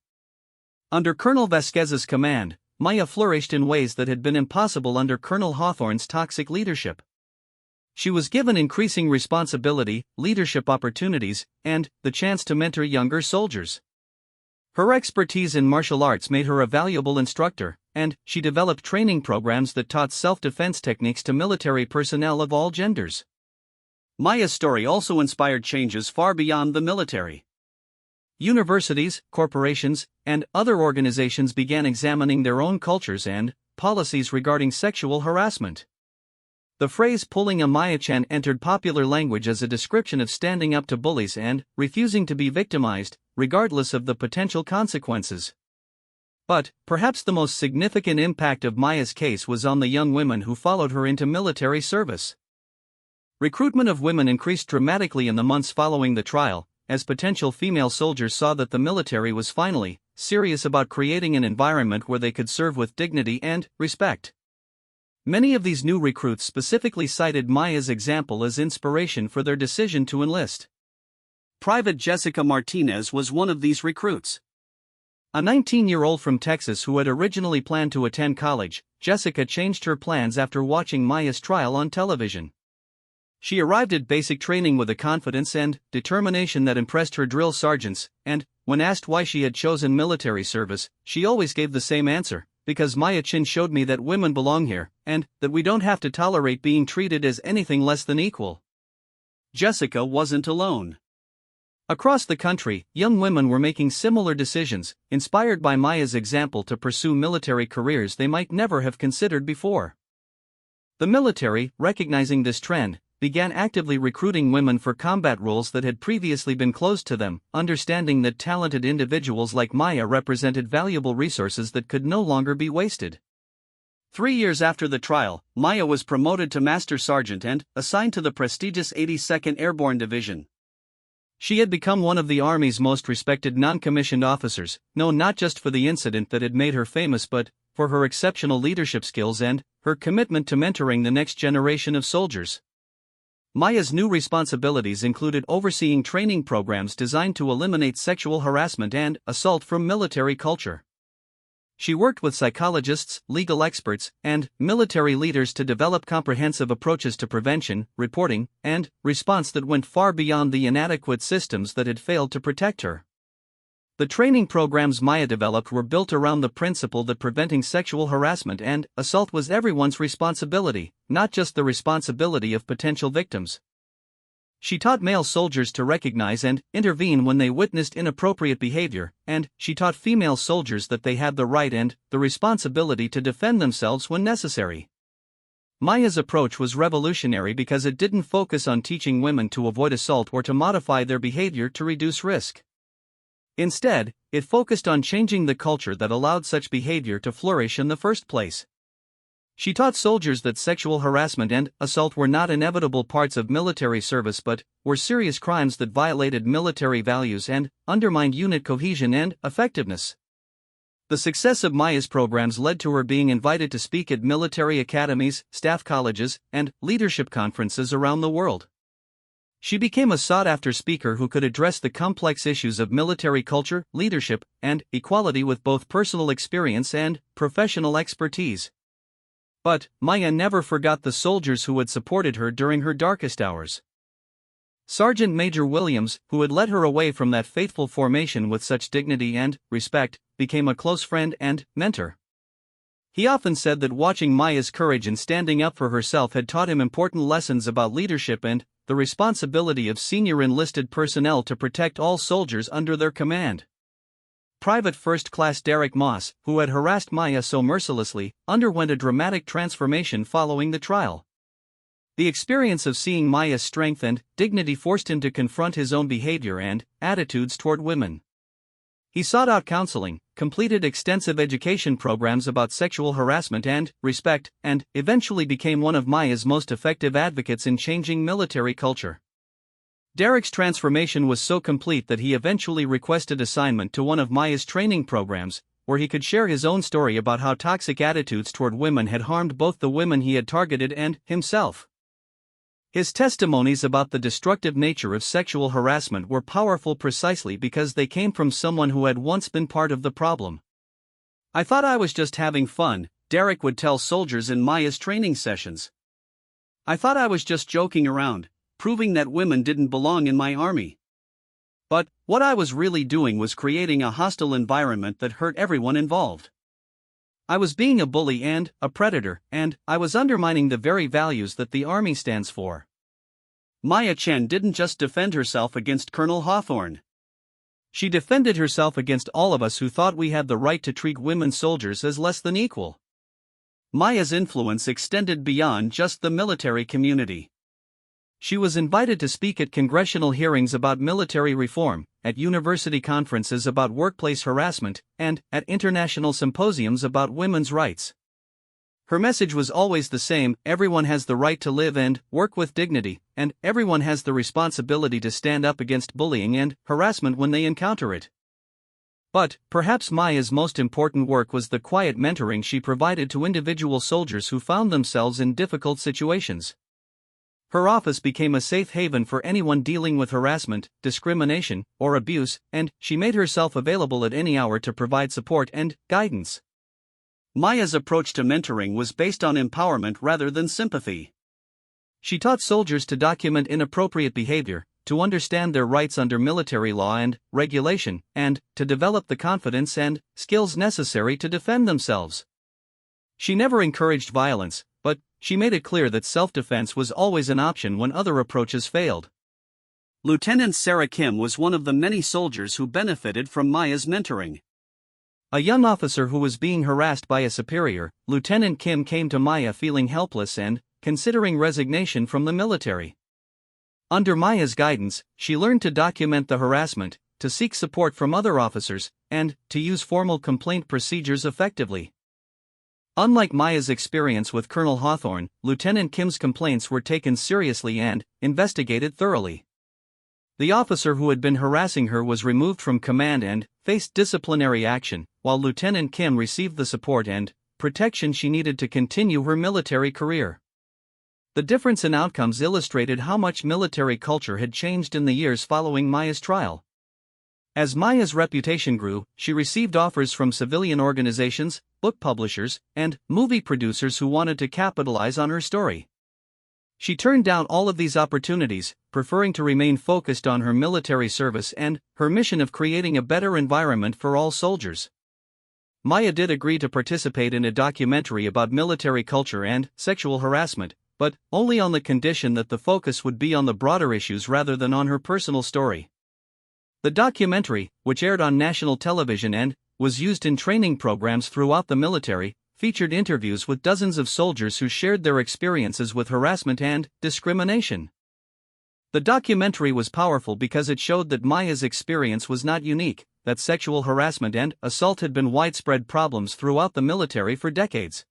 Under Colonel Vasquez's command, Maya flourished in ways that had been impossible under Colonel Hawthorne's toxic leadership. She was given increasing responsibility, leadership opportunities, and the chance to mentor younger soldiers. Her expertise in martial arts made her a valuable instructor, and she developed training programs that taught self-defense techniques to military personnel of all genders. Maya's story also inspired changes far beyond the military. Universities, corporations, and other organizations began examining their own cultures and policies regarding sexual harassment. The phrase "pulling a Maya-chan" entered popular language as a description of standing up to bullies and refusing to be victimized, regardless of the potential consequences. But perhaps the most significant impact of Maya's case was on the young women who followed her into military service. Recruitment of women increased dramatically in the months following the trial, as potential female soldiers saw that the military was finally serious about creating an environment where they could serve with dignity and respect. Many of these new recruits specifically cited Maya's example as inspiration for their decision to enlist. Private Jessica Martinez was one of these recruits. A 19-year-old from Texas who had originally planned to attend college, Jessica changed her plans after watching Maya's trial on television. She arrived at basic training with a confidence and determination that impressed her drill sergeants, and, when asked why she had chosen military service, she always gave the same answer: because Maya-chan showed me that women belong here, and that we don't have to tolerate being treated as anything less than equal. Jessica wasn't alone. Across the country, young women were making similar decisions, inspired by Maya's example to pursue military careers they might never have considered before. The military, recognizing this trend, began actively recruiting women for combat roles that had previously been closed to them, understanding that talented individuals like Maya represented valuable resources that could no longer be wasted. 3 years after the trial, Maya was promoted to Master Sergeant and assigned to the prestigious 82nd Airborne Division. She had become one of the Army's most respected non-commissioned officers, known not just for the incident that had made her famous but for her exceptional leadership skills and her commitment to mentoring the next generation of soldiers. Maya's new responsibilities included overseeing training programs designed to eliminate sexual harassment and assault from military culture. She worked with psychologists, legal experts, and military leaders to develop comprehensive approaches to prevention, reporting, and response that went far beyond the inadequate systems that had failed to protect her. The training programs Maya developed were built around the principle that preventing sexual harassment and assault was everyone's responsibility, not just the responsibility of potential victims. She taught male soldiers to recognize and intervene when they witnessed inappropriate behavior, and she taught female soldiers that they had the right and the responsibility to defend themselves when necessary. Maya's approach was revolutionary because it didn't focus on teaching women to avoid assault or to modify their behavior to reduce risk. Instead, it focused on changing the culture that allowed such behavior to flourish in the first place. She taught soldiers that sexual harassment and assault were not inevitable parts of military service but were serious crimes that violated military values and undermined unit cohesion and effectiveness. The success of Maya's programs led to her being invited to speak at military academies, staff colleges, and leadership conferences around the world. She became a sought-after speaker who could address the complex issues of military culture, leadership, and equality with both personal experience and professional expertise. But Maya never forgot the soldiers who had supported her during her darkest hours. Sergeant Major Williams, who had led her away from that faithful formation with such dignity and respect, became a close friend and mentor. He often said that watching Maya's courage in standing up for herself had taught him important lessons about leadership and the responsibility of senior enlisted personnel to protect all soldiers under their command. Private First Class Derek Moss, who had harassed Maya so mercilessly, underwent a dramatic transformation following the trial. The experience of seeing Maya's strength and dignity forced him to confront his own behavior and attitudes toward women. He sought out counseling, completed extensive education programs about sexual harassment and respect, and eventually became one of Maya's most effective advocates in changing military culture. Derek's transformation was so complete that he eventually requested assignment to one of Maya's training programs, where he could share his own story about how toxic attitudes toward women had harmed both the women he had targeted and himself. His testimonies about the destructive nature of sexual harassment were powerful precisely because they came from someone who had once been part of the problem. "I thought I was just having fun," Derek would tell soldiers in Maya's training sessions. "I thought I was just joking around, proving that women didn't belong in my army. But what I was really doing was creating a hostile environment that hurt everyone involved. I was being a bully and a predator, and I was undermining the very values that the Army stands for." Maya Chen didn't just defend herself against Colonel Hawthorne. She defended herself against all of us who thought we had the right to treat women soldiers as less than equal. Maya's influence extended beyond just the military community. She was invited to speak at congressional hearings about military reform, at university conferences about workplace harassment, and at international symposiums about women's rights. Her message was always the same: everyone has the right to live and work with dignity, and everyone has the responsibility to stand up against bullying and harassment when they encounter it. But perhaps Maya's most important work was the quiet mentoring she provided to individual soldiers who found themselves in difficult situations. Her office became a safe haven for anyone dealing with harassment, discrimination, or abuse, and she made herself available at any hour to provide support and guidance. Maya's approach to mentoring was based on empowerment rather than sympathy. She taught soldiers to document inappropriate behavior, to understand their rights under military law and regulation, and to develop the confidence and skills necessary to defend themselves. She never encouraged violence, but she made it clear that self-defense was always an option when other approaches failed. Lieutenant Sarah Kim was one of the many soldiers who benefited from Maya's mentoring. A young officer who was being harassed by a superior, Lieutenant Kim came to Maya feeling helpless and considering resignation from the military. Under Maya's guidance, she learned to document the harassment, to seek support from other officers, and to use formal complaint procedures effectively. Unlike Maya's experience with Colonel Hawthorne, Lieutenant Kim's complaints were taken seriously and investigated thoroughly. The officer who had been harassing her was removed from command and faced disciplinary action, while Lieutenant Kim received the support and protection she needed to continue her military career. The difference in outcomes illustrated how much military culture had changed in the years following Maya's trial. As Maya's reputation grew, she received offers from civilian organizations, book publishers, and movie producers who wanted to capitalize on her story. She turned down all of these opportunities, preferring to remain focused on her military service and her mission of creating a better environment for all soldiers. Maya did agree to participate in a documentary about military culture and sexual harassment, but only on the condition that the focus would be on the broader issues rather than on her personal story. The documentary, which aired on national television and was used in training programs throughout the military, featured interviews with dozens of soldiers who shared their experiences with harassment and discrimination. The documentary was powerful because it showed that Maya's experience was not unique, that sexual harassment and assault had been widespread problems throughout the military for decades.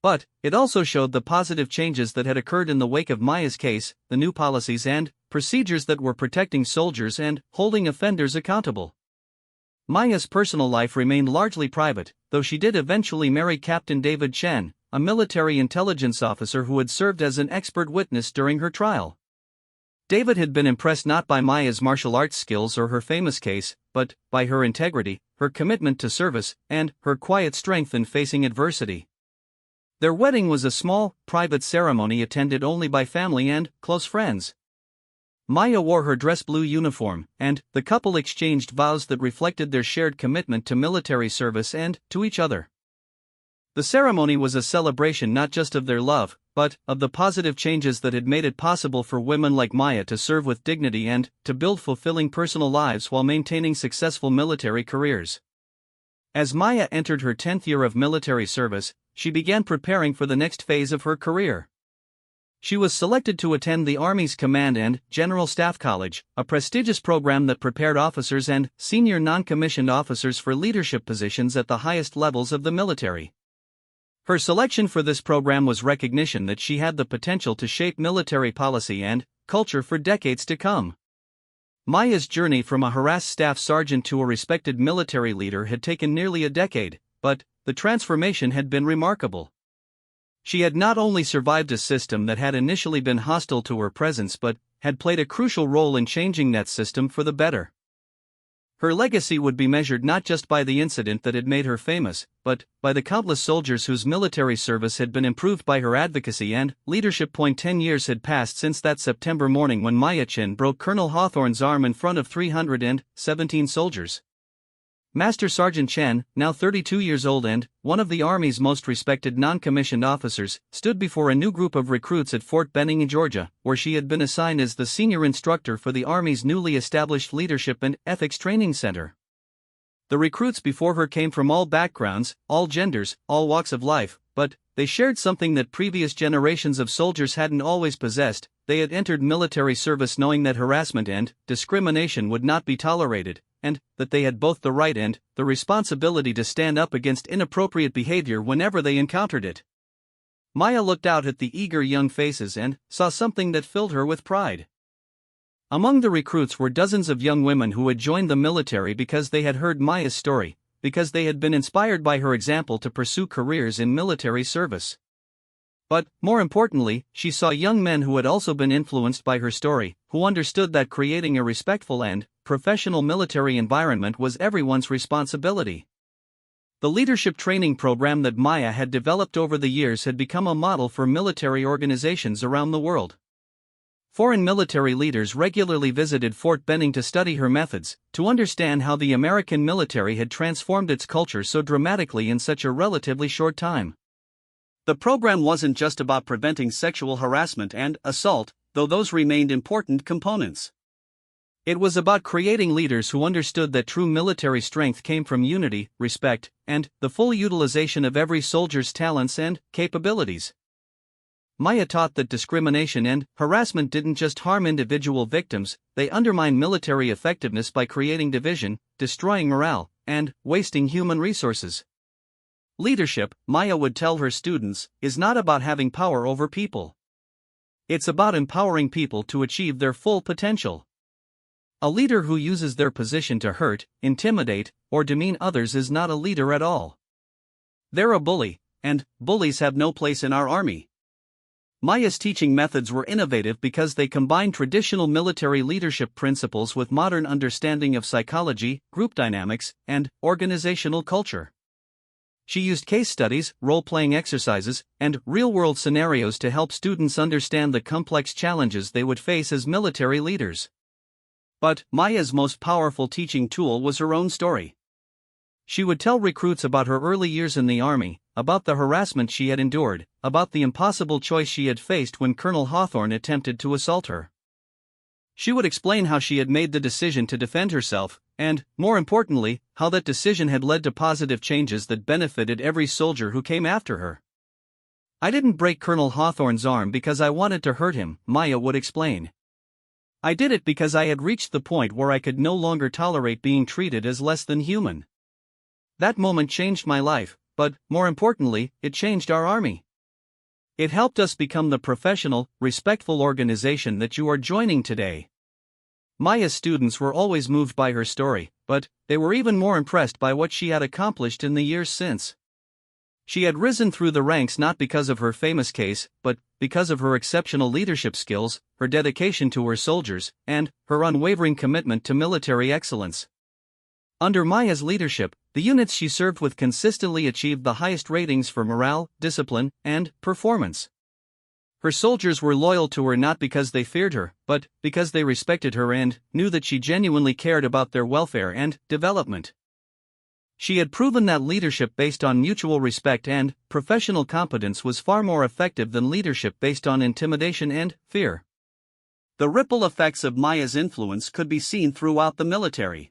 But it also showed the positive changes that had occurred in the wake of Maya's case, the new policies and procedures that were protecting soldiers and holding offenders accountable. Maya's personal life remained largely private, though she did eventually marry Captain David Chen, a military intelligence officer who had served as an expert witness during her trial. David had been impressed not by Maya's martial arts skills or her famous case, but by her integrity, her commitment to service, and her quiet strength in facing adversity. Their wedding was a small, private ceremony attended only by family and close friends. Maya wore her dress blue uniform, and the couple exchanged vows that reflected their shared commitment to military service and to each other. The ceremony was a celebration not just of their love, but of the positive changes that had made it possible for women like Maya to serve with dignity and to build fulfilling personal lives while maintaining successful military careers. As Maya entered her 10th year of military service, she began preparing for the next phase of her career. She was selected to attend the Army's Command and General Staff College, a prestigious program that prepared officers and senior non-commissioned officers for leadership positions at the highest levels of the military. Her selection for this program was recognition that she had the potential to shape military policy and culture for decades to come. Maya's journey from a harassed staff sergeant to a respected military leader had taken nearly a decade, but the transformation had been remarkable. She had not only survived a system that had initially been hostile to her presence but had played a crucial role in changing that system for the better. Her legacy would be measured not just by the incident that had made her famous, but by the countless soldiers whose military service had been improved by her advocacy and leadership. 10 years had passed since that September morning when Maya Chen broke Colonel Hawthorne's arm in front of 317 soldiers. Master Sergeant Chen, now 32 years old and one of the Army's most respected non-commissioned officers, stood before a new group of recruits at Fort Benning, Georgia, where she had been assigned as the senior instructor for the Army's newly established Leadership and Ethics Training Center. The recruits before her came from all backgrounds, all genders, all walks of life, but they shared something that previous generations of soldiers hadn't always possessed. They had entered military service knowing that harassment and discrimination would not be tolerated, and that they had both the right and the responsibility to stand up against inappropriate behavior whenever they encountered it. Maya looked out at the eager young faces and saw something that filled her with pride. Among the recruits were dozens of young women who had joined the military because they had heard Maya's story, because they had been inspired by her example to pursue careers in military service. But, more importantly, she saw young men who had also been influenced by her story, who understood that creating a respectful and professional military environment was everyone's responsibility. The leadership training program that Maya had developed over the years had become a model for military organizations around the world. Foreign military leaders regularly visited Fort Benning to study her methods, to understand how the American military had transformed its culture so dramatically in such a relatively short time. The program wasn't just about preventing sexual harassment and assault, though those remained important components. It was about creating leaders who understood that true military strength came from unity, respect, and the full utilization of every soldier's talents and capabilities. Maya taught that discrimination and harassment didn't just harm individual victims, they undermined military effectiveness by creating division, destroying morale, and wasting human resources. Leadership, Maya would tell her students, is not about having power over people. It's about empowering people to achieve their full potential. A leader who uses their position to hurt, intimidate, or demean others is not a leader at all. They're a bully, and bullies have no place in our army. Maya's teaching methods were innovative because they combined traditional military leadership principles with modern understanding of psychology, group dynamics, and organizational culture. She used case studies, role-playing exercises, and real-world scenarios to help students understand the complex challenges they would face as military leaders. But Maya's most powerful teaching tool was her own story. She would tell recruits about her early years in the Army, about the harassment she had endured, about the impossible choice she had faced when Colonel Hawthorne attempted to assault her. She would explain how she had made the decision to defend herself, and, more importantly, how that decision had led to positive changes that benefited every soldier who came after her. "I didn't break Colonel Hawthorne's arm because I wanted to hurt him," Maya would explain. "I did it because I had reached the point where I could no longer tolerate being treated as less than human. That moment changed my life, but, more importantly, it changed our army. It helped us become the professional, respectful organization that you are joining today." Maya's students were always moved by her story, but they were even more impressed by what she had accomplished in the years since. She had risen through the ranks not because of her famous case, but because of her exceptional leadership skills, her dedication to her soldiers, and her unwavering commitment to military excellence. Under Maya's leadership, the units she served with consistently achieved the highest ratings for morale, discipline, and performance. Her soldiers were loyal to her not because they feared her, but because they respected her and knew that she genuinely cared about their welfare and development. She had proven that leadership based on mutual respect and professional competence was far more effective than leadership based on intimidation and fear. The ripple effects of Maya's influence could be seen throughout the military.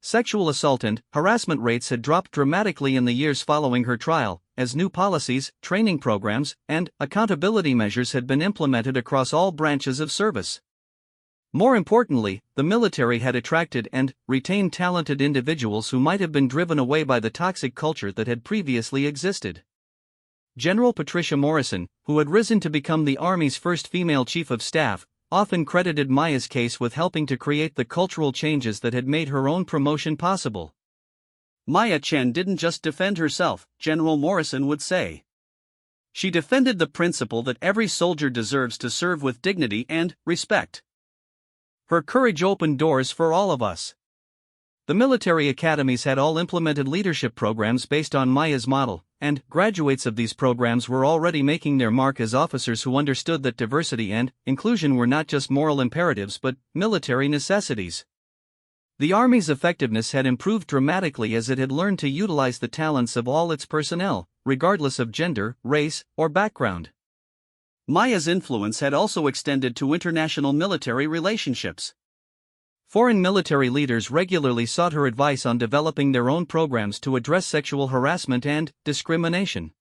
Sexual assault and harassment rates had dropped dramatically in the years following her trial, as new policies, training programs, and accountability measures had been implemented across all branches of service. More importantly, the military had attracted and retained talented individuals who might have been driven away by the toxic culture that had previously existed. General Patricia Morrison, who had risen to become the Army's first female chief of staff, often credited Maya's case with helping to create the cultural changes that had made her own promotion possible. Maya Chen didn't just defend herself, General Morrison would say. She defended the principle that every soldier deserves to serve with dignity and respect. Her courage opened doors for all of us. The military academies had all implemented leadership programs based on Maya's model, and graduates of these programs were already making their mark as officers who understood that diversity and inclusion were not just moral imperatives but military necessities. The Army's effectiveness had improved dramatically as it had learned to utilize the talents of all its personnel, regardless of gender, race, or background. Maya's influence had also extended to international military relationships. Foreign military leaders regularly sought her advice on developing their own programs to address sexual harassment and discrimination.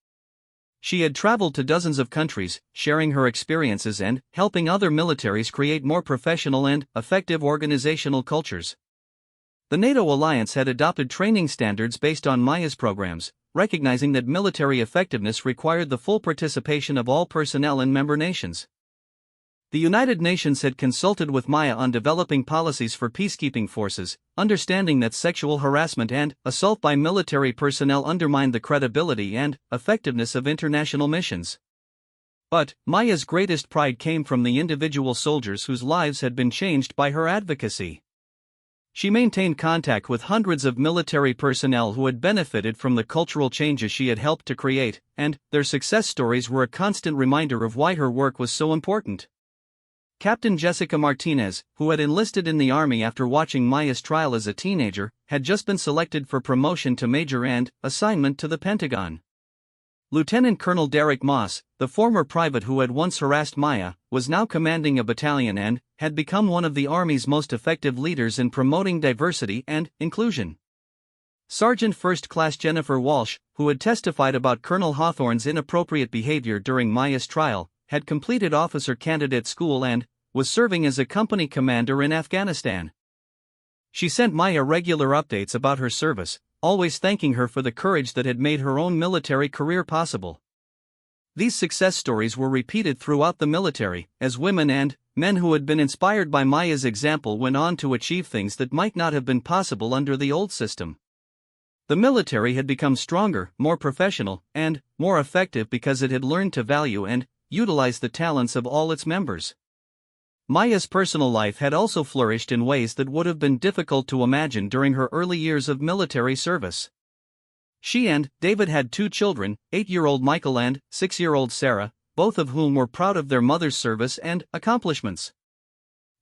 She had traveled to dozens of countries, sharing her experiences and helping other militaries create more professional and effective organizational cultures. The NATO alliance had adopted training standards based on Maya's programs, recognizing that military effectiveness required the full participation of all personnel in member nations. The United Nations had consulted with Maya on developing policies for peacekeeping forces, understanding that sexual harassment and assault by military personnel undermined the credibility and effectiveness of international missions. But Maya's greatest pride came from the individual soldiers whose lives had been changed by her advocacy. She maintained contact with hundreds of military personnel who had benefited from the cultural changes she had helped to create, and their success stories were a constant reminder of why her work was so important. Captain Jessica Martinez, who had enlisted in the Army after watching Maya's trial as a teenager, had just been selected for promotion to major and assignment to the Pentagon. Lieutenant Colonel Derek Moss, the former private who had once harassed Maya, was now commanding a battalion and had become one of the Army's most effective leaders in promoting diversity and inclusion. Sergeant First Class Jennifer Walsh, who had testified about Colonel Hawthorne's inappropriate behavior during Maya's trial, had completed officer candidate school and was serving as a company commander in Afghanistan. She sent Maya regular updates about her service, always thanking her for the courage that had made her own military career possible. These success stories were repeated throughout the military, as women and men who had been inspired by Maya's example went on to achieve things that might not have been possible under the old system. The military had become stronger, more professional, and more effective because it had learned to value and utilize the talents of all its members. Maya's personal life had also flourished in ways that would have been difficult to imagine during her early years of military service. She and David had 2 children, 8-year-old Michael and 6-year-old Sarah, both of whom were proud of their mother's service and accomplishments.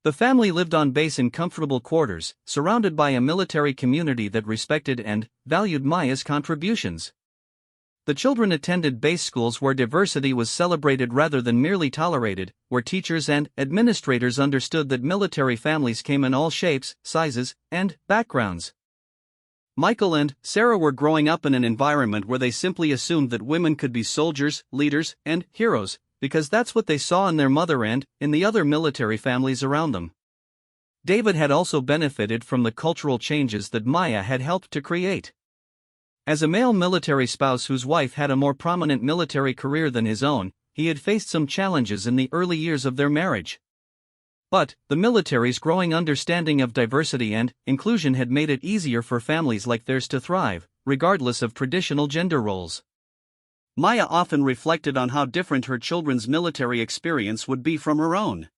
The family lived on base in comfortable quarters, surrounded by a military community that respected and valued Maya's contributions. The children attended base schools where diversity was celebrated rather than merely tolerated, where teachers and administrators understood that military families came in all shapes, sizes, and backgrounds. Michael and Sarah were growing up in an environment where they simply assumed that women could be soldiers, leaders, and heroes, because that's what they saw in their mother and in the other military families around them. David had also benefited from the cultural changes that Maya had helped to create. As a male military spouse whose wife had a more prominent military career than his own, he had faced some challenges in the early years of their marriage. But the military's growing understanding of diversity and inclusion had made it easier for families like theirs to thrive, regardless of traditional gender roles. Maya often reflected on how different her children's military experience would be from her own.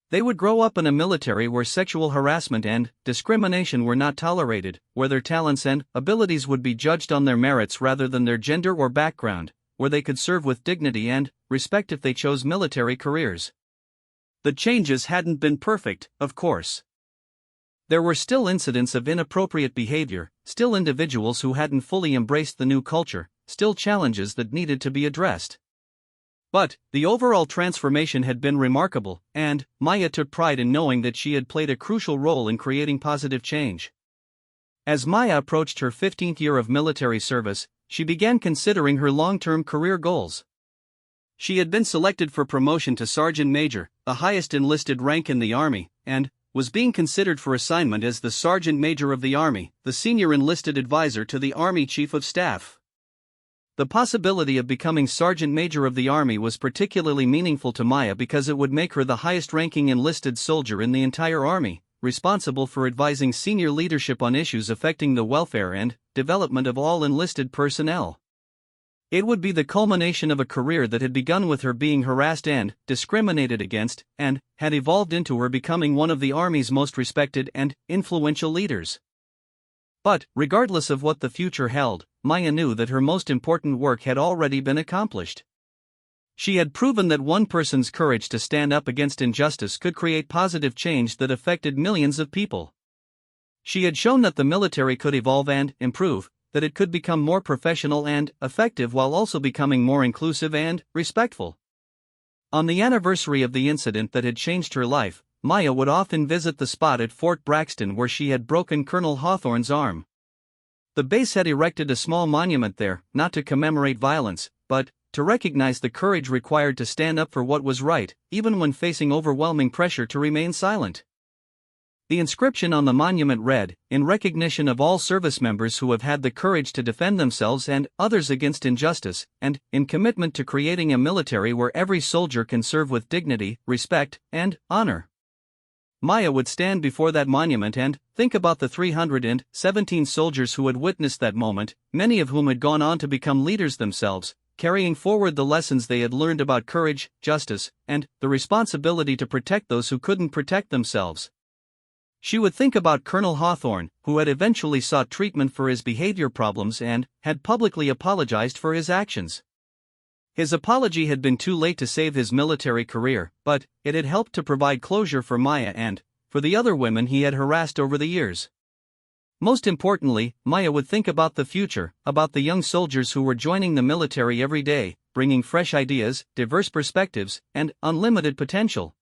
They would grow up in a military where sexual harassment and discrimination were not tolerated, where their talents and abilities would be judged on their merits rather than their gender or background, where they could serve with dignity and respect if they chose military careers. The changes hadn't been perfect, of course. There were still incidents of inappropriate behavior, still individuals who hadn't fully embraced the new culture, still challenges that needed to be addressed. But the overall transformation had been remarkable, and Maya took pride in knowing that she had played a crucial role in creating positive change. As Maya approached her 15th year of military service, she began considering her long-term career goals. She had been selected for promotion to Sergeant Major, the highest enlisted rank in the Army, and was being considered for assignment as the Sergeant Major of the Army, the senior enlisted advisor to the Army Chief of Staff. The possibility of becoming Sergeant Major of the Army was particularly meaningful to Maya because it would make her the highest-ranking enlisted soldier in the entire Army, responsible for advising senior leadership on issues affecting the welfare and development of all enlisted personnel. It would be the culmination of a career that had begun with her being harassed and discriminated against, and had evolved into her becoming one of the Army's most respected and influential leaders. But, regardless of what the future held, Maya knew that her most important work had already been accomplished. She had proven that one person's courage to stand up against injustice could create positive change that affected millions of people. She had shown that the military could evolve and improve, that it could become more professional and effective while also becoming more inclusive and respectful. On the anniversary of the incident that had changed her life, Maya would often visit the spot at Fort Braxton where she had broken Colonel Hawthorne's arm. The base had erected a small monument there, not to commemorate violence, but to recognize the courage required to stand up for what was right, even when facing overwhelming pressure to remain silent. The inscription on the monument read, "In recognition of all service members who have had the courage to defend themselves and others against injustice, and in commitment to creating a military where every soldier can serve with dignity, respect, and honor." Maya would stand before that monument and think about the 317 soldiers who had witnessed that moment, many of whom had gone on to become leaders themselves, carrying forward the lessons they had learned about courage, justice, and the responsibility to protect those who couldn't protect themselves. She would think about Colonel Hawthorne, who had eventually sought treatment for his behavior problems and had publicly apologized for his actions. His apology had been too late to save his military career, but it had helped to provide closure for Maya and for the other women he had harassed over the years. Most importantly, Maya would think about the future, about the young soldiers who were joining the military every day, bringing fresh ideas, diverse perspectives, and unlimited potential.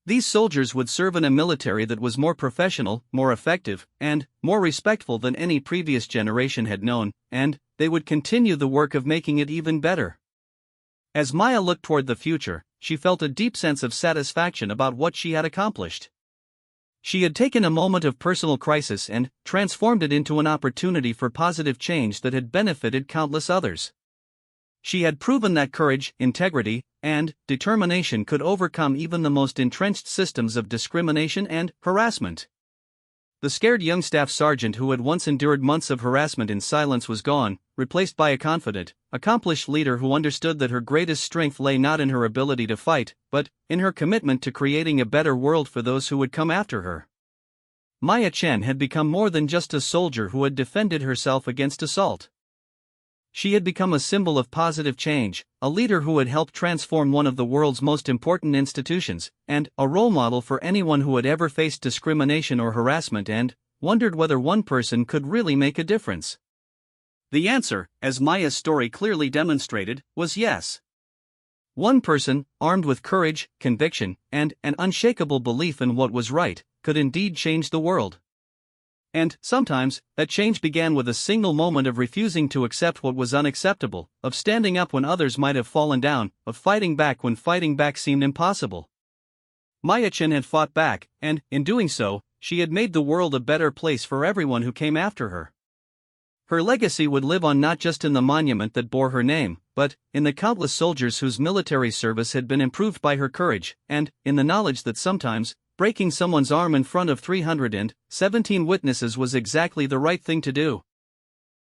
These soldiers would serve in a military that was more professional, more effective, and more respectful than any previous generation had known, and they would continue the work of making it even better. As Maya looked toward the future, she felt a deep sense of satisfaction about what she had accomplished. She had taken a moment of personal crisis and transformed it into an opportunity for positive change that had benefited countless others. She had proven that courage, integrity, and determination could overcome even the most entrenched systems of discrimination and harassment. The scared young staff sergeant who had once endured months of harassment in silence was gone, replaced by a confident, accomplished leader who understood that her greatest strength lay not in her ability to fight, but in her commitment to creating a better world for those who would come after her. Maya Chen had become more than just a soldier who had defended herself against assault. She had become a symbol of positive change, a leader who had helped transform one of the world's most important institutions, and a role model for anyone who had ever faced discrimination or harassment and wondered whether one person could really make a difference. The answer, as Maya's story clearly demonstrated, was yes. One person, armed with courage, conviction, and an unshakable belief in what was right, could indeed change the world. And, sometimes, that change began with a single moment of refusing to accept what was unacceptable, of standing up when others might have fallen down, of fighting back when fighting back seemed impossible. Maya Chen had fought back, and, in doing so, she had made the world a better place for everyone who came after her. Her legacy would live on not just in the monument that bore her name, but, in the countless soldiers whose military service had been improved by her courage, and, in the knowledge that sometimes, breaking someone's arm in front of 317 witnesses was exactly the right thing to do.